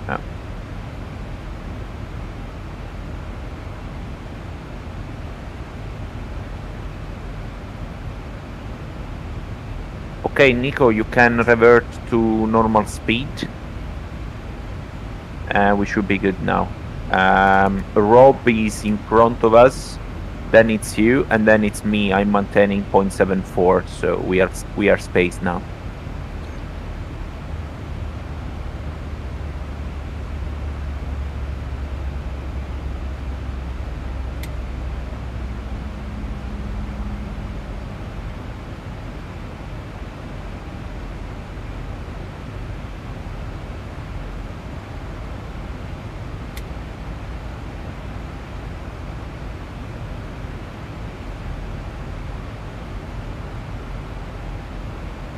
Ja. Okay, Nico, you can revert to normal speed. We should be good now. Rob is in front of us. Then it's you, and then it's me. I'm maintaining 0.74, so we are spaced now.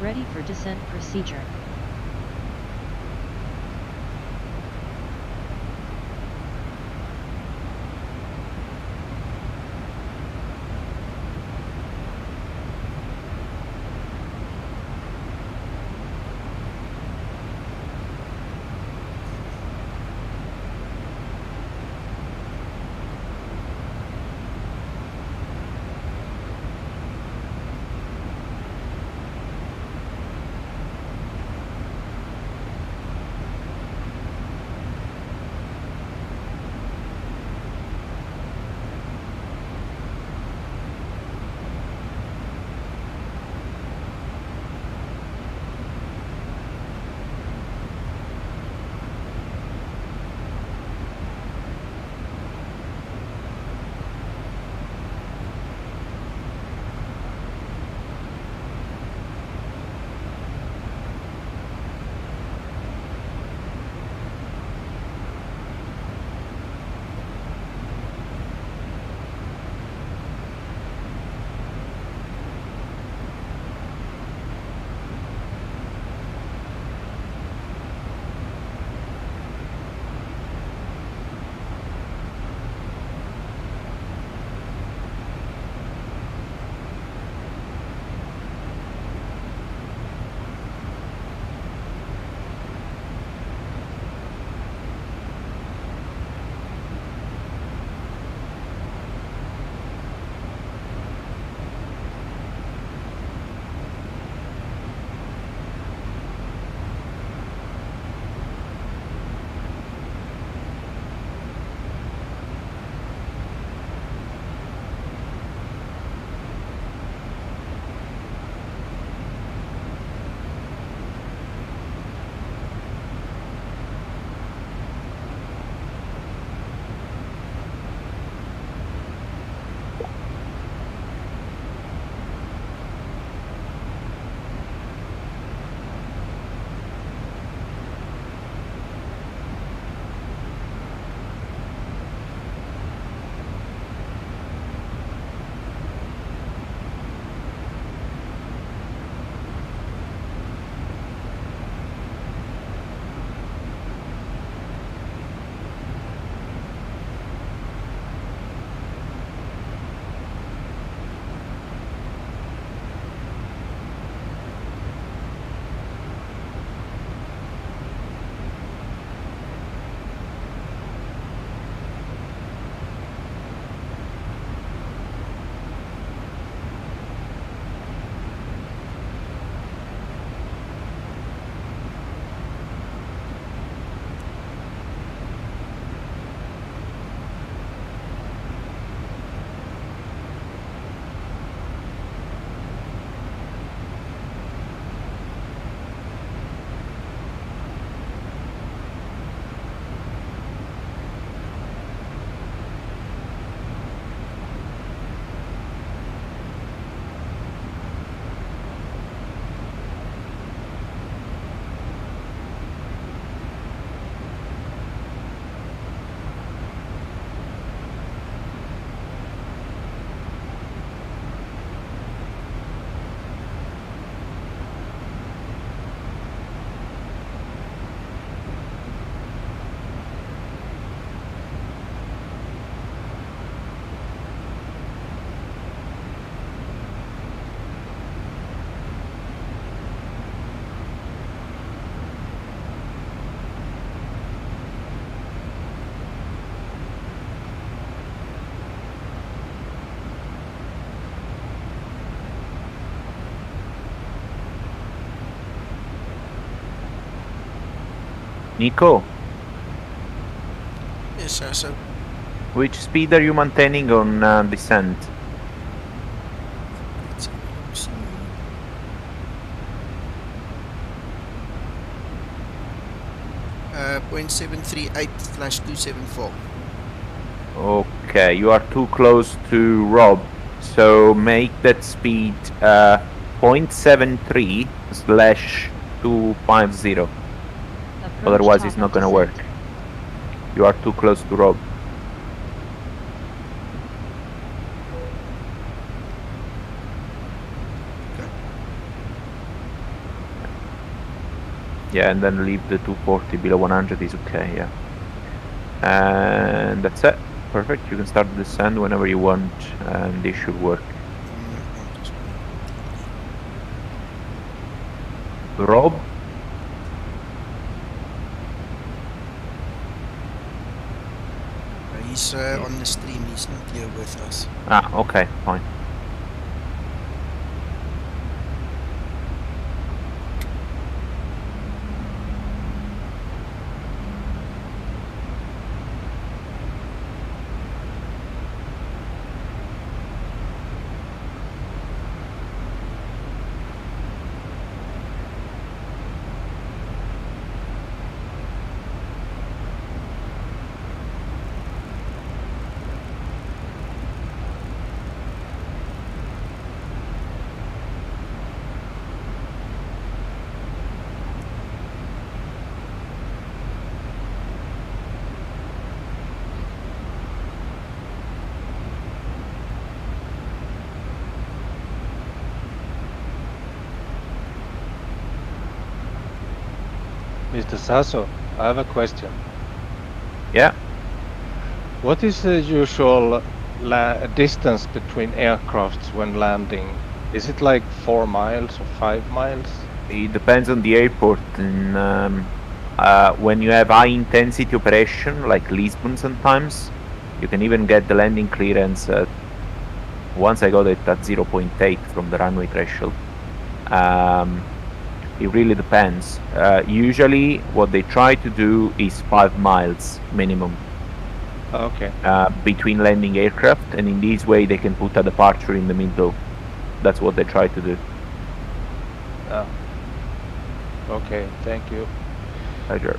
Ready for descent procedure. Nico, Yes, so which speed are you maintaining on descent? let's have a look. See. 0.738/274. Okay, you are too close to Rob, so make that speed 0.73/250. Otherwise, it's not going to work. You are too close to Rob. Okay. Yeah, and then leave the 240 below 100 is okay, yeah. And that's it. Perfect. You can start the descent whenever you want, and this should work. Rob? He's on the stream, he's not here with us. Ah, okay, fine. Mr. Sasso, I have a question. Yeah. What is the usual distance between aircrafts when landing? Is it like 4 miles or 5 miles? It depends on the airport. When you have high intensity operation, like Lisbon sometimes, you can even get the landing clearance once I got it at 0.8 from the runway threshold. It really depends. Usually what they try to do is 5 miles minimum. Okay. Between landing aircraft, and in this way they can put a departure in the middle. That's what they try to do. Okay, thank you. Pleasure.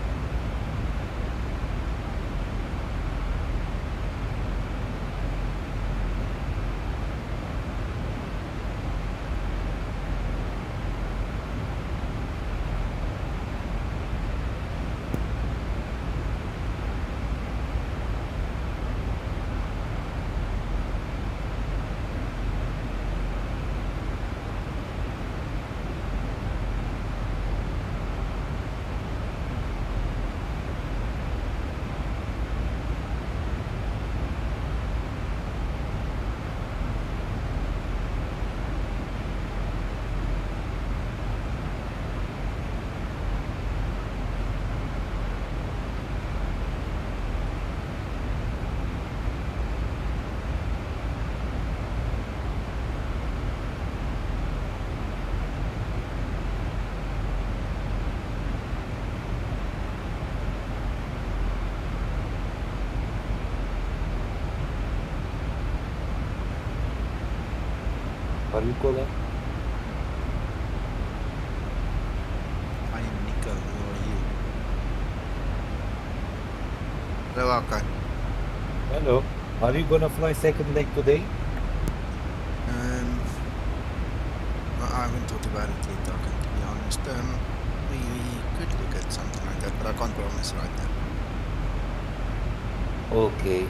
Are you calling? I am Nico, who are you? Hello, Akan. Hello. Are you gonna fly second leg today? I haven't thought about it yet, Akan, to be honest. We could look at something like that, but I can't promise right now. Okay.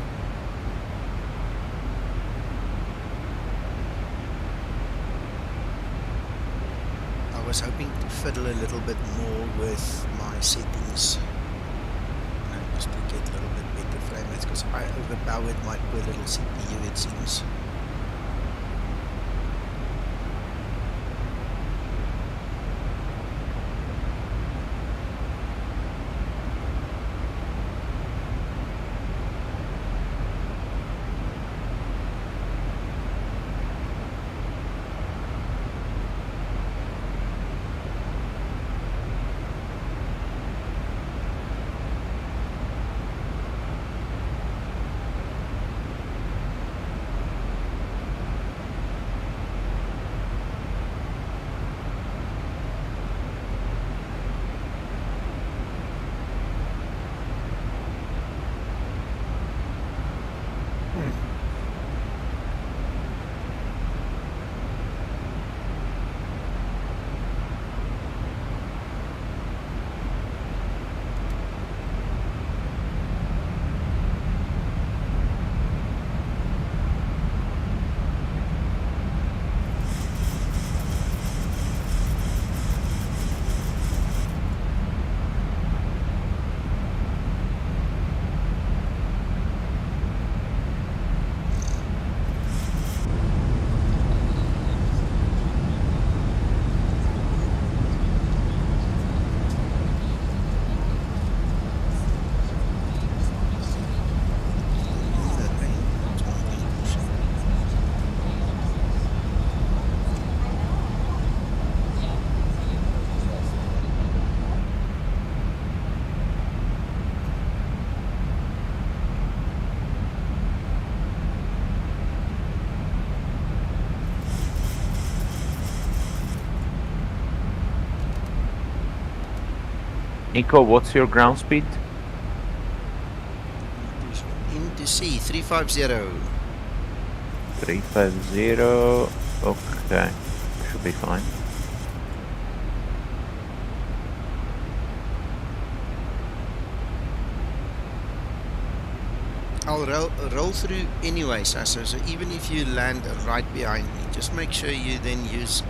I was hoping to fiddle a little bit more with my settings, just to get a little bit better frame rates, because I overpowered my poor little CPU, it seems. Nico, what's your ground speed? Into sea, 350. 350. Okay, should be fine. I'll roll through anyway, Sasso. So even if you land right behind me, just make sure you then use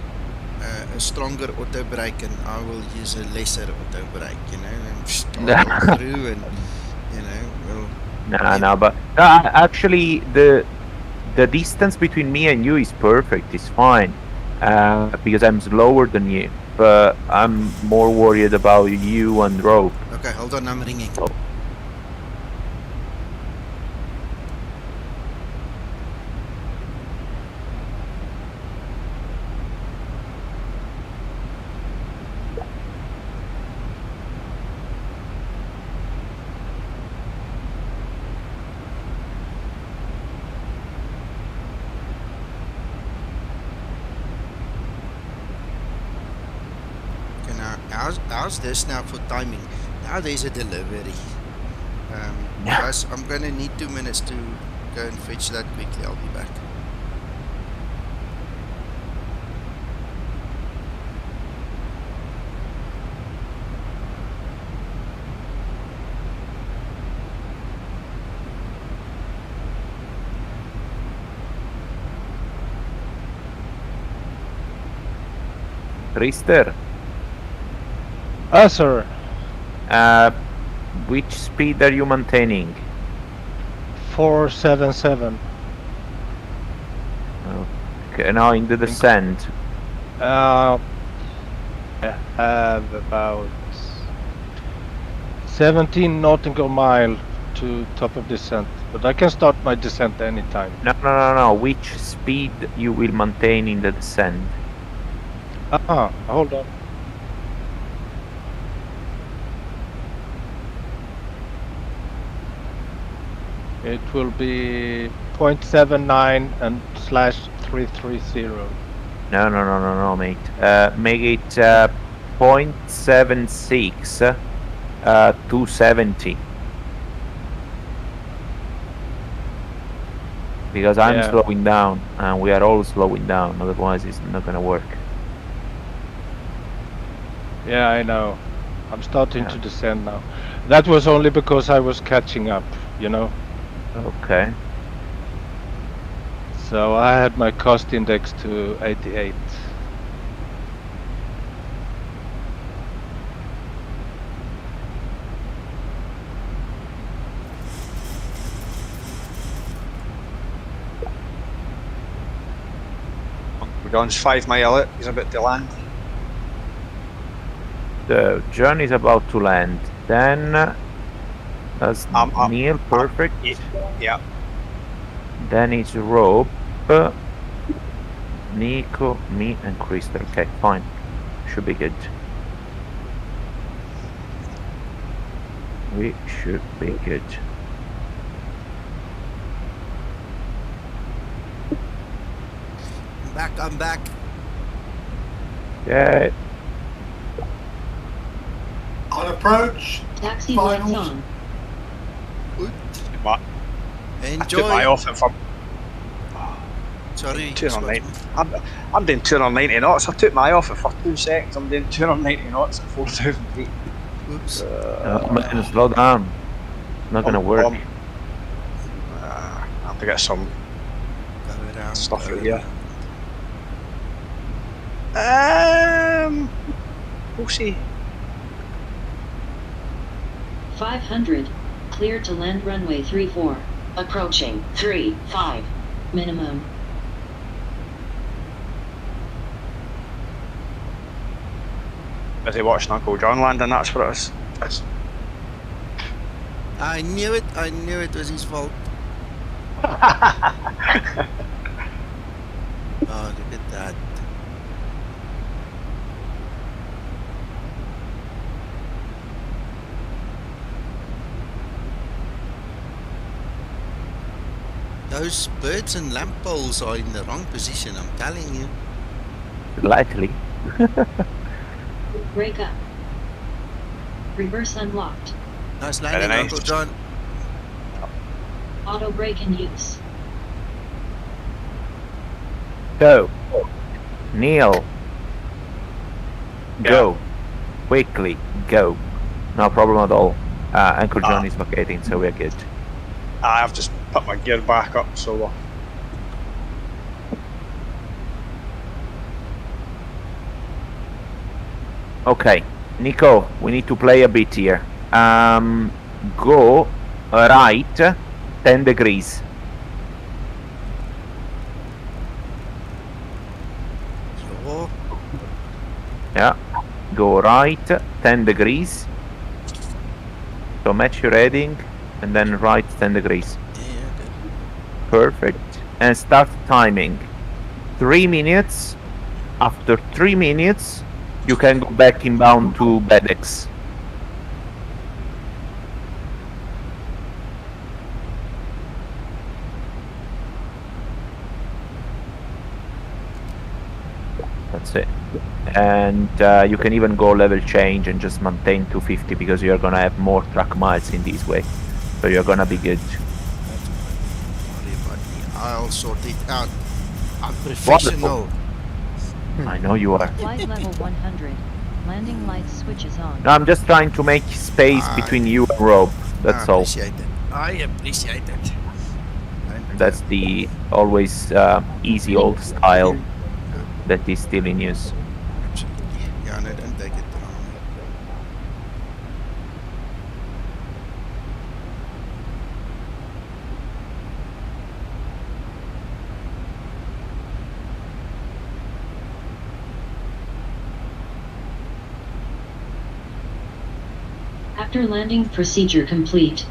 a stronger auto brake, and I will use a lesser auto brake. You know, and just roll through, and you know, we'll. No, but actually, the distance between me and you is perfect. It's fine because I'm slower than you. But I'm more worried about you and Rope. Okay, hold on. I'm ringing. Oh. How's this now for timing? Now there's a delivery. Guys, I'm gonna need 2 minutes to go and fetch that quickly. I'll be back. Rister. Sir. Which speed are you maintaining? 477. Okay, now in the descent. I have about 17 nautical mile to top of descent, but I can start my descent anytime. No. Which speed you will maintain in the descent? Hold on. It will be 0.79 and /330. No, mate. Make it 0.76 270. Because I'm slowing down, and we are all slowing down. Otherwise, it's not gonna work. Yeah, I know. I'm starting to descend now. That was only because I was catching up, you know. Okay. So I had my cost index to 88. John's 5 mile out. He's about to land. The John is about to land. Then that's Neil, perfect. Yeah. Then it's Rope, Nico, me, and Krista. Okay, fine. Should be good. We should be good. I'm back. Yeah. On approach. Taxi lights on. Hey, Enjoy. took my off at for Sorry. 290. I'm doing 290 knots. I took my off at for 2 seconds. I'm doing 290 knots at 4,000 feet. Oops. Man, slow down. Not gonna work. I have to get some stuff out here. We'll see. 500. Clear to land runway 34. Approaching 35. Minimum. Busy watching Uncle John land, and that's what it is. I knew it. I knew it was his fault. Oh, look at that. Those birds and lamp poles are in the wrong position, I'm telling you. Lightly. Break up. Reverse unlocked. Nice landing, nice. Uncle John. Auto brake in use. Go. Neil. Go. Quickly. Go. No problem at all. Uncle John is vacating, so we're good. I've just put my gear back up, so Okay, Nico, we need to play a bit here. Go right 10 degrees. Sure. Yeah, go right 10 degrees. So match your heading and then right 10 degrees. Yeah, good. Perfect. And start timing. 3 minutes. After 3 minutes, you can go back inbound to BEDX. That's it. And you can even go level change and just maintain 250 because you're gonna have more track miles in this way. So you're gonna be good. Sorry about me. I'll sort it out. I'm professional. I know you are. Flight level 100. Landing lights switches on. No, I'm just trying to make space between you and Rob. That's all. I appreciate it. That's the always easy old style that is still in use. Absolutely. Yeah, no, don't take it wrong. After landing, procedure complete.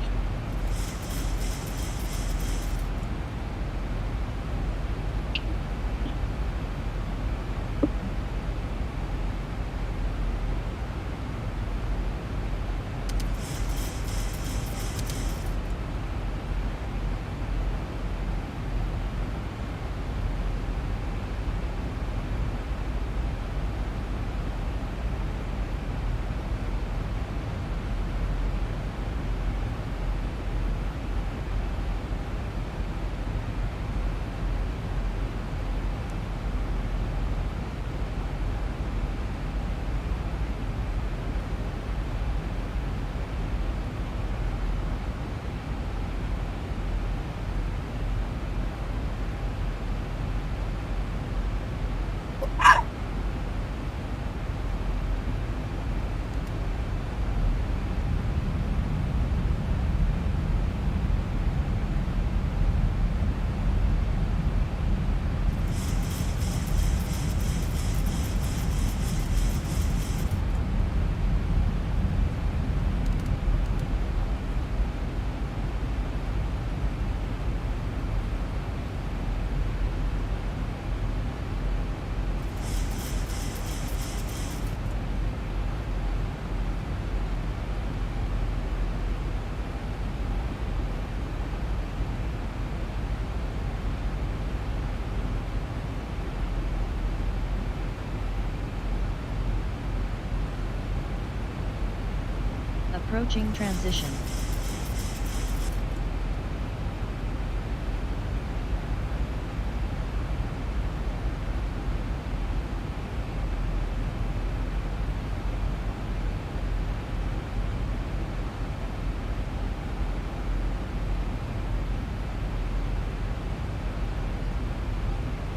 Approaching transition.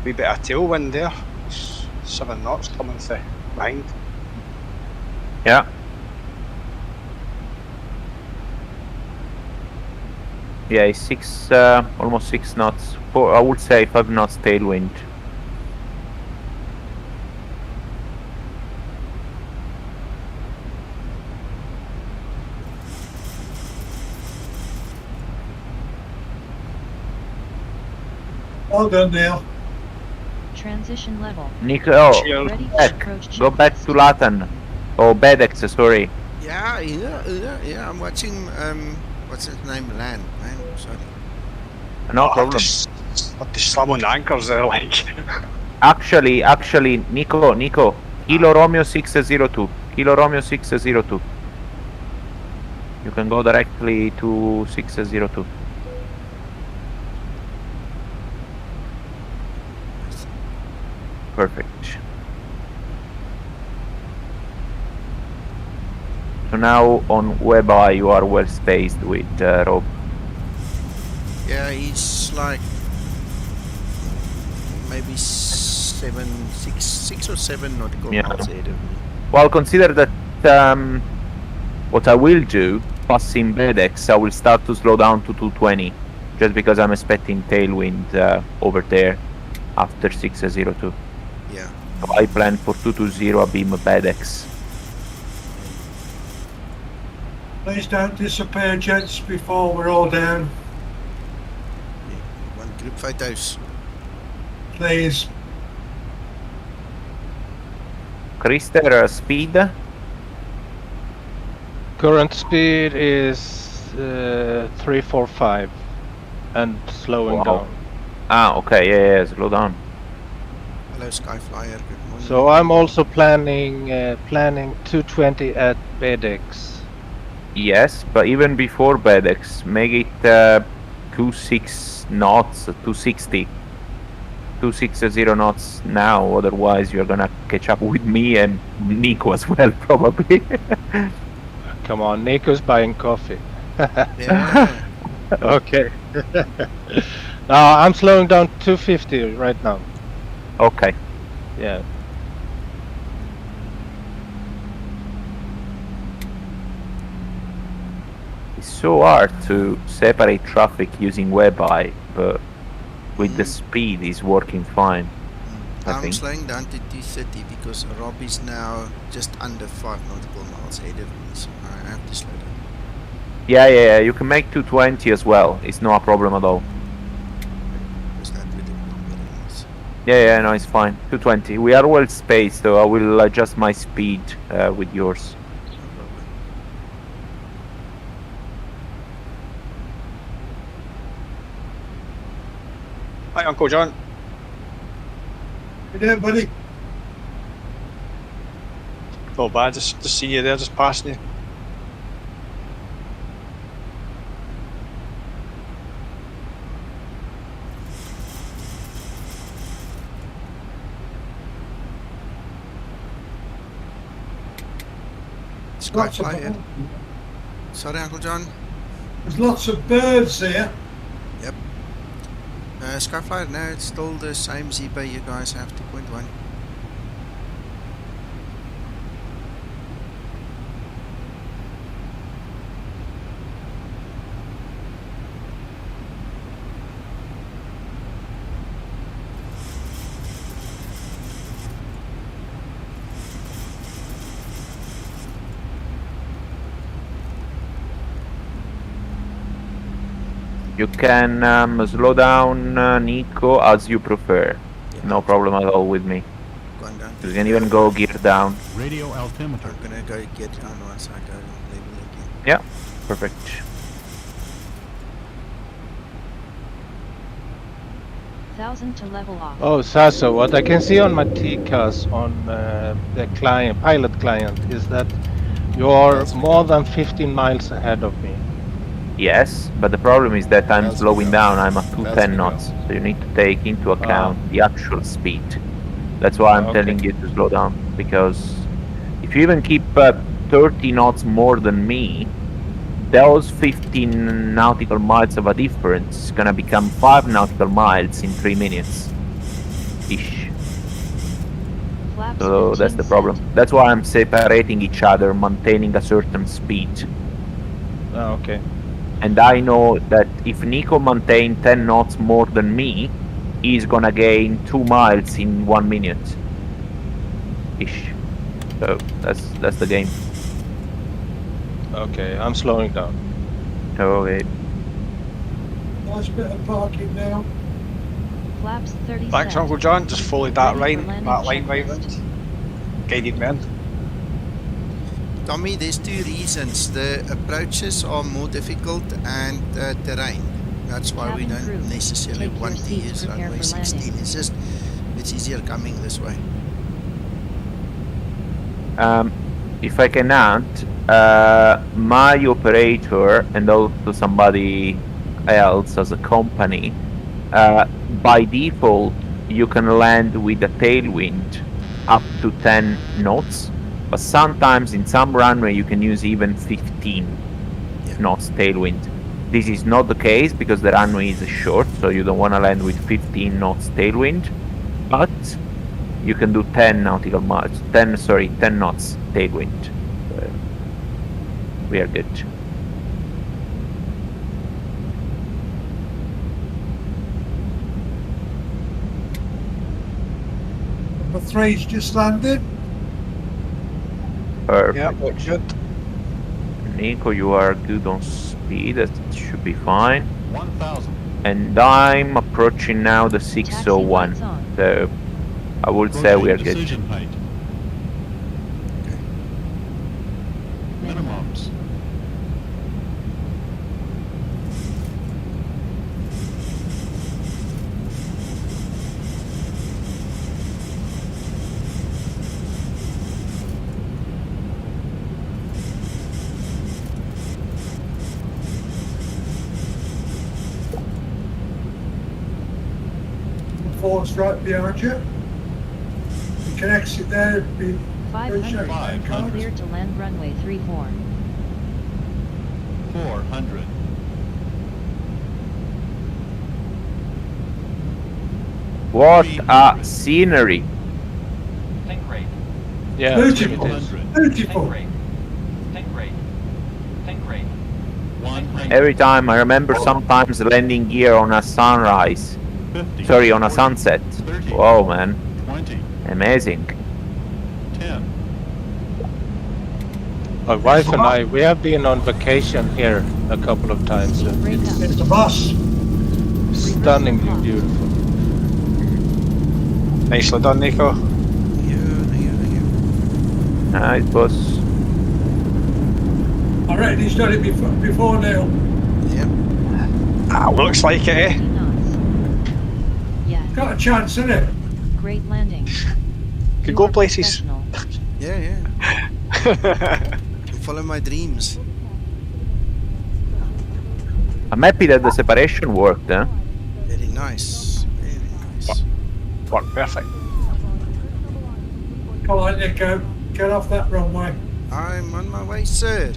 Wee bit of tailwind there. 7 knots coming through behind. Yeah. Yeah, it's almost 6 knots. I would say 5 knots tailwind. Well done, Neil. Transition level. Nico, Ready to back. approach Go back to LATAN. Oh, BEDX, sorry. Yeah. I'm watching. What's his name? Land, man. Sorry. No problem. What the slam on the anchors there, like. Actually, Nico, Kilo Romeo 602. Kilo Romeo 602. You can go directly to 602. Perfect. So now on WebEye you are well spaced with Rob. Yeah, he's like maybe 6 or 7 nautical miles ahead of me. Well, consider that what I will do, passing BEDX, I will start to slow down to 220, just because I'm expecting tailwind over there after 602. Yeah. So I plan for 220 a beam BEDX. Please don't disappear, gents, before we're all down. One group photos. Please. Krister, speed? Current speed is 345 and slowing down. Ah, okay, yeah, slow down. Hello, Skyflyer. Good morning. So I'm also planning 220 at BEDX. Yes, but even before BEDX, make it 26 knots, 260. 260 knots now, otherwise you're gonna catch up with me and Nico as well, probably. Come on, Nico's buying coffee. Yeah. Okay. Now I'm slowing down 250 right now. Okay. Yeah. It's so hard to separate traffic using WebEye, but with the speed it's working fine. I I'm think. slowing down to 230 because Rob is now just under 5 nautical miles ahead of me, so I have to slow down. Yeah, you can make 220 as well. It's not a problem at all. Because that would have been very nice. Yeah, no, it's fine. 220. We are well spaced, so I will adjust my speed with yours. Hi, Uncle John. Hey there, buddy. Not bad, just seeing you there, just passing you. Skyflyer. Sorry, Uncle John. There's lots of birds there. Yep. Skyflyer, no, it's still the same Zibo. You guys have 2.1. You can slow down, Nico, as you prefer. Yeah. No problem at all with me. Going down. You can even go gear down. Radio altimeter. I'm gonna go get down once I go level again. Yeah, perfect. 1000 to level off. Oh, Sasso, what I can see on my TCAS on the pilot client is that you're more than 15 miles ahead of me. Yes, but the problem is that I'm slowing down. I'm at 210 knots, so you need to take into account the actual speed. That's why I'm telling you to slow down, because if you even keep 30 knots more than me, those 15 nautical miles of a difference is gonna become 5 nautical miles in 3 minutes. ish. Flaps So that's 15 the problem. set. That's why I'm separating each other, maintaining a certain speed. Oh, okay. And I know that if Nico maintains 10 knots more than me, he's gonna gain 2 miles in 1 minute. Ish. So that's the game. Okay, I'm slowing down. Okay. Nice bit of parking now. Flaps 30 Thanks, set. Uncle John. Just followed that Ready for line, landing that line right checklist. round. Guided me in. Tommy, there's two reasons. The approaches are more difficult and terrain. That's why we Cabin crew, don't necessarily take your want to seats, use prepare runway for 16. landing. It's just, it's easier coming this way. If I can add, my operator and also somebody else as a company, by default, you can land with a tailwind up to 10 knots, but sometimes in some runway you can use even 15 knots tailwind. This is not the case because the runway is short, so you don't want to land with 15 knots tailwind, but you can do 10 nautical miles, 10 knots tailwind. We are good. Number 3's just landed. Perfect. Yeah, looks good. Nico, you are good on speed. That should be fine. 1,000. And I'm approaching now the 601. So I would say we are good. Minimums. Four's right behind you. You can exit there. Be 500. Clear to land runway 34. 400. What a scenery! Think rate. Yeah, Beautiful. it is. Beautiful. Think rate. Think rate. Think rate. 100. Every time I remember sometimes landing gear on a sunrise. 50. Sorry, on a sunset. 30. Whoa, man. 20. Amazing. 10. My wife and I, we have been on vacation here a couple of times. It's the bus. Stunningly beautiful. Nicely done, Nico. Nice, boss. I reckon he's done it before now. Ah, looks like it, eh? Yeah. Got a chance, isn't it? Great landing. Could You go are places. professional. Yeah. Follow my dreams. I'm happy that the separation worked, eh? Very nice. Very nice. Worked perfect. Come on, Nico. Get off that runway. I'm on my way, sir.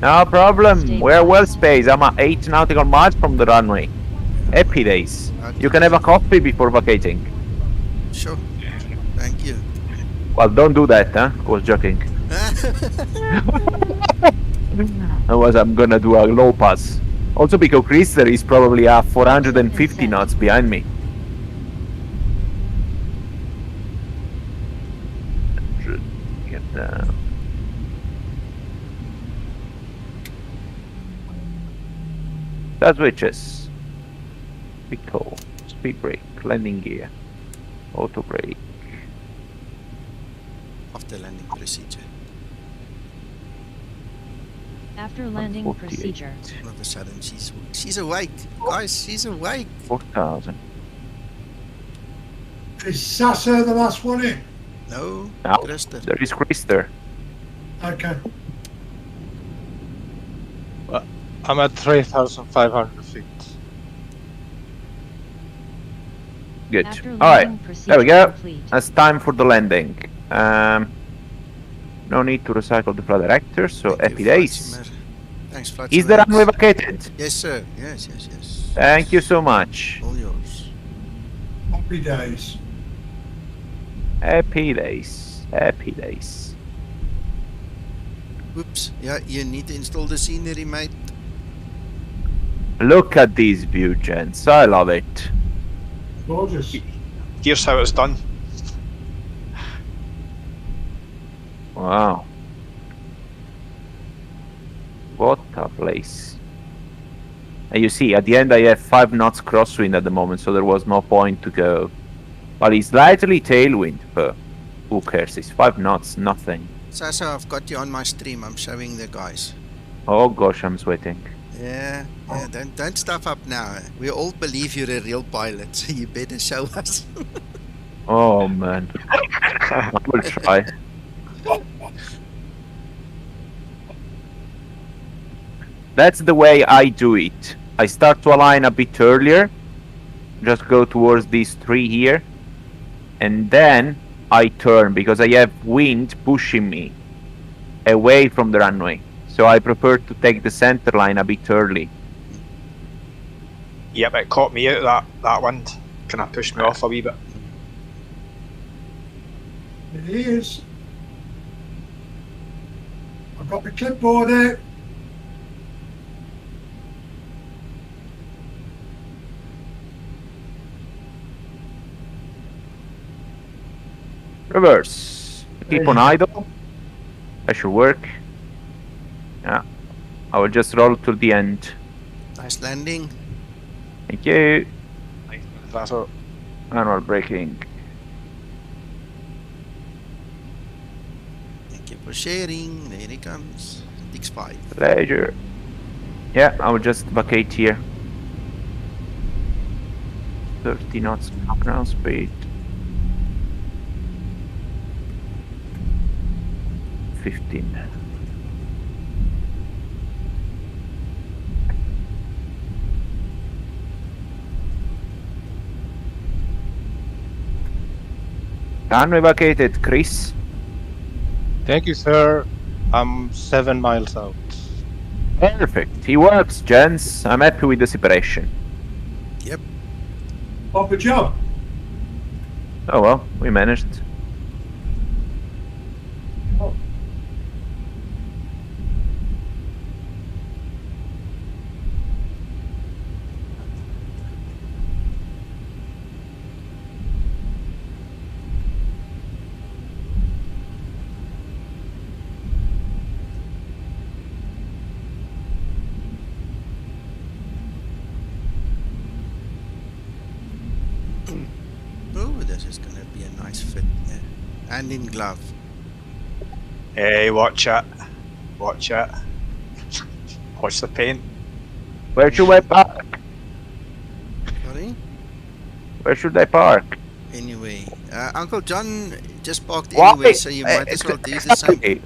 No problem. We're well spaced. I'm at 8 nautical miles from the runway. Happy days. You can have a coffee before vacating. Sure. Thank you. Well, don't do that, huh? I was joking. Otherwise, I'm gonna do a low pass. Also, because Christer is probably 450 knots behind me. Get down. That switches. Pico, speed brake, landing gear, auto brake. After landing procedure. After landing 48. procedure. All of a sudden, she's awake. Guys, she's awake. 4,000. Is Sasso the last one in? No, Now, Christer. there is Christer. Okay. I'm at 3,500 feet. Good. After Alright, landing there we procedure go. complete. It's time for the landing. No need to recycle the flight director, so happy days. Thanks, Flight Is the Simulator. runway vacated? Yes, sir. Yes. Thank you so much. All yours. Happy days. Happy days. Happy days. Oops. Yeah, you need to install the scenery, mate. Look at this view, gents. I love it. Gorgeous. Here's how it's done. Wow. What a place. And you see, at the end I have 5 knots crosswind at the moment, so there was no point to go. But it's slightly tailwind, but who cares? It's 5 knots, nothing. Sasso, I've got you on my stream. I'm showing the guys. Oh gosh, I'm sweating. Yeah, don't stuff up now. We all believe you're a real pilot, so you better show us. Oh man. I will try. That's the way I do it. I start to align a bit earlier. Just go towards these 3 here. And then I turn because I have wind pushing me away from the runway. So I prefer to take the center line a bit early. Yep, it caught me out of that wind. Kind of pushed me off a wee bit. It is. I've got the clipboard out. Reverse. Keep on idle. That should work. Yeah. I will just roll to the end. Nice landing. Thank you. That's all. Manual braking. Thank you for sharing. There he comes. X5. Pleasure. Yeah, I will just vacate here. 30 knots ground speed. 15. Runway vacated, Chris. Thank you, sir. I'm 7 miles out. Perfect. He works, gents. I'm happy with the separation. Yep. Proper job. Oh well, we managed. Oh, this is going to be a nice fit. Yeah. And in glove. Hey, watch it. Watch it. Watch the paint. Where should I park? Sorry? Where should I park? Anyway, Uncle John just parked Why? anyway, so you might as well do the same.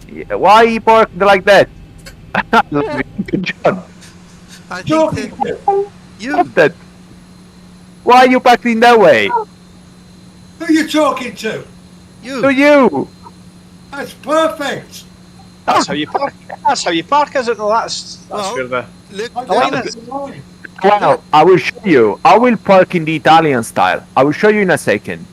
Yeah, why he parked like that? Good job. I think that you... That. Why are you parking that way? Who are you talking to? You. To you. That's perfect. That's how you park. That's how you park, is it? No, that's Well, where the Look, line is. Well, I will show you. I will park in the Italian style. I will show you in a second.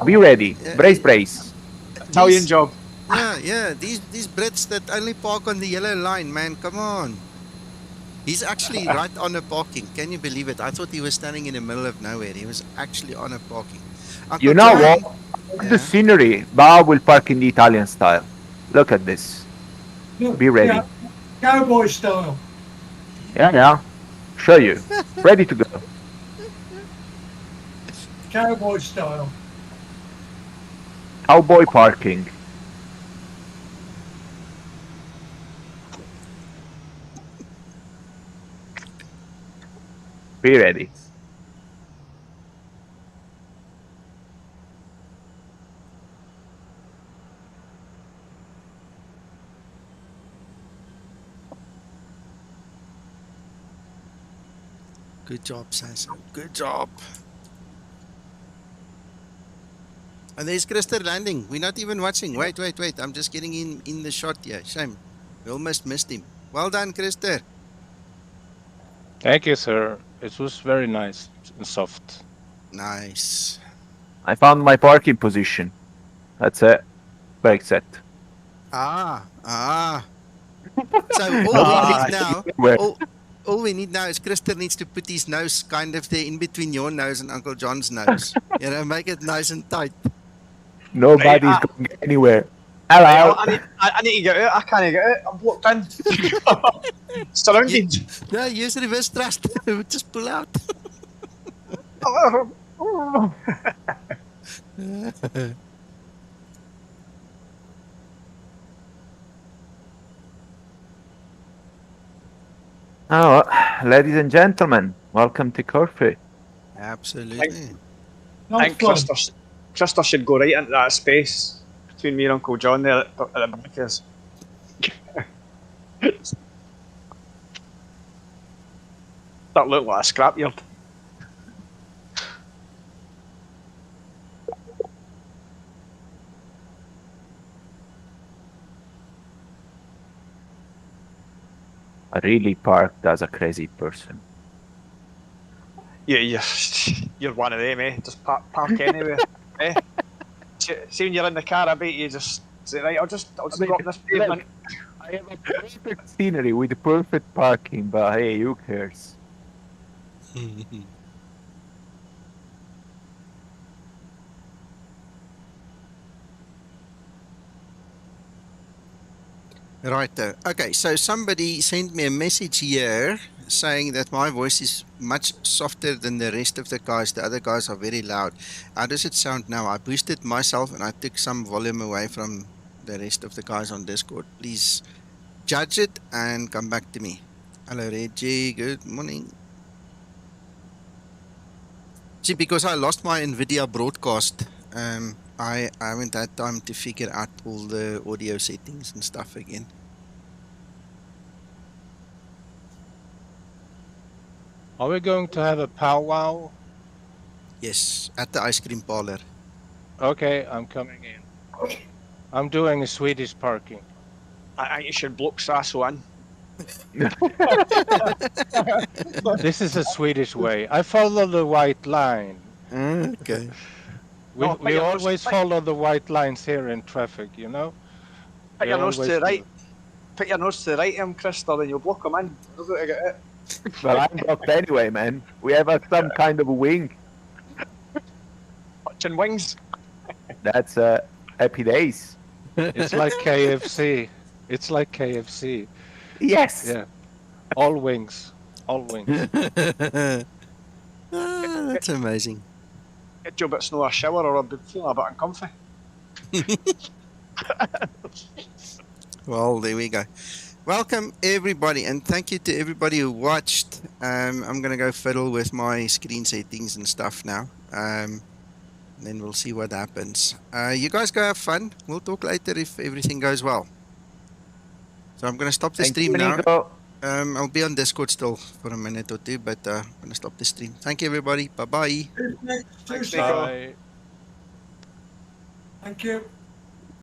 Be ready. Brace, brace. Italian job. Yeah. These Brits that only park on the yellow line, man. Come on. He's actually right on a parking. Can you believe it? I thought he was standing in the middle of nowhere. He was actually on a parking. Uncle You know John, what? The scenery, but I will park in the Italian style. Look at this. Be ready. Yeah. Cowboy style. Yeah. Show you. Ready to go. Cowboy style. Cowboy parking. Be ready. Good job, Sasso. Good job. And there's Krister landing. We're not even watching. Wait. I'm just getting in the shot here. Shame. We almost missed him. Well done, Krister. Thank you, sir. It was very nice and soft. Nice. I found my parking position. That's it. Brake set. So all we need now, Where? all we need now is Krister needs to put his nose kind of there in between your nose and Uncle John's nose. You know, make it nice and tight. Nobody's going anywhere. Right, Hello. I need to get out. I can't get out. I'm blocked in. Surrounded. No, use reverse thrust. Just pull out. Oh, ladies and gentlemen, welcome to Corfu. Absolutely. I think Krister should go right into that space between me and Uncle John there at the backers. That looked like a scrapyard. I really parked as a crazy person. Yeah, you're one of them, eh? Just park anywhere, eh? See when you're in the car, I bet you just say, right, I'll just drop this pavement. I have a perfect scenery with perfect parking, but hey, who cares? Right there. Okay, so somebody sent me a message here saying that my voice is much softer than the rest of the guys. The other guys are very loud. How does it sound now? I boosted myself and I took some volume away from the rest of the guys on Discord. Please judge it and come back to me. Hello, Reggie. Good morning. See, because I lost my NVIDIA broadcast, I haven't had time to figure out all the audio settings and stuff again. Are we going to have a powwow? Yes, at the ice cream parlor. Okay, I'm coming in. I'm doing a Swedish parking. I think you should block Sasso in. This is a Swedish way. I follow the white line. Okay. We always follow the white lines here in traffic, you know? Put your nose to the right. Put your nose to the right, Krister, and you'll block him in. You're going to get it. Well, I'm blocked anyway, man. We have some kind of a wing. Touching wings. That's happy days. It's like KFC. It's like KFC. Yes. Yeah. All wings. All wings. That's amazing. Get you a bit snow a shower or a bit feeling a bit uncomfy. Well, there we go. Welcome everybody, and thank you to everybody who watched. I'm gonna go fiddle with my screen settings and stuff now. And then we'll see what happens. You guys go have fun. We'll talk later if everything goes well. So I'm gonna stop the stream now. I'll be on Discord still for a minute or two, but I'm gonna stop the stream. Thank you everybody. Bye bye. Thanks, Bye. Thank you.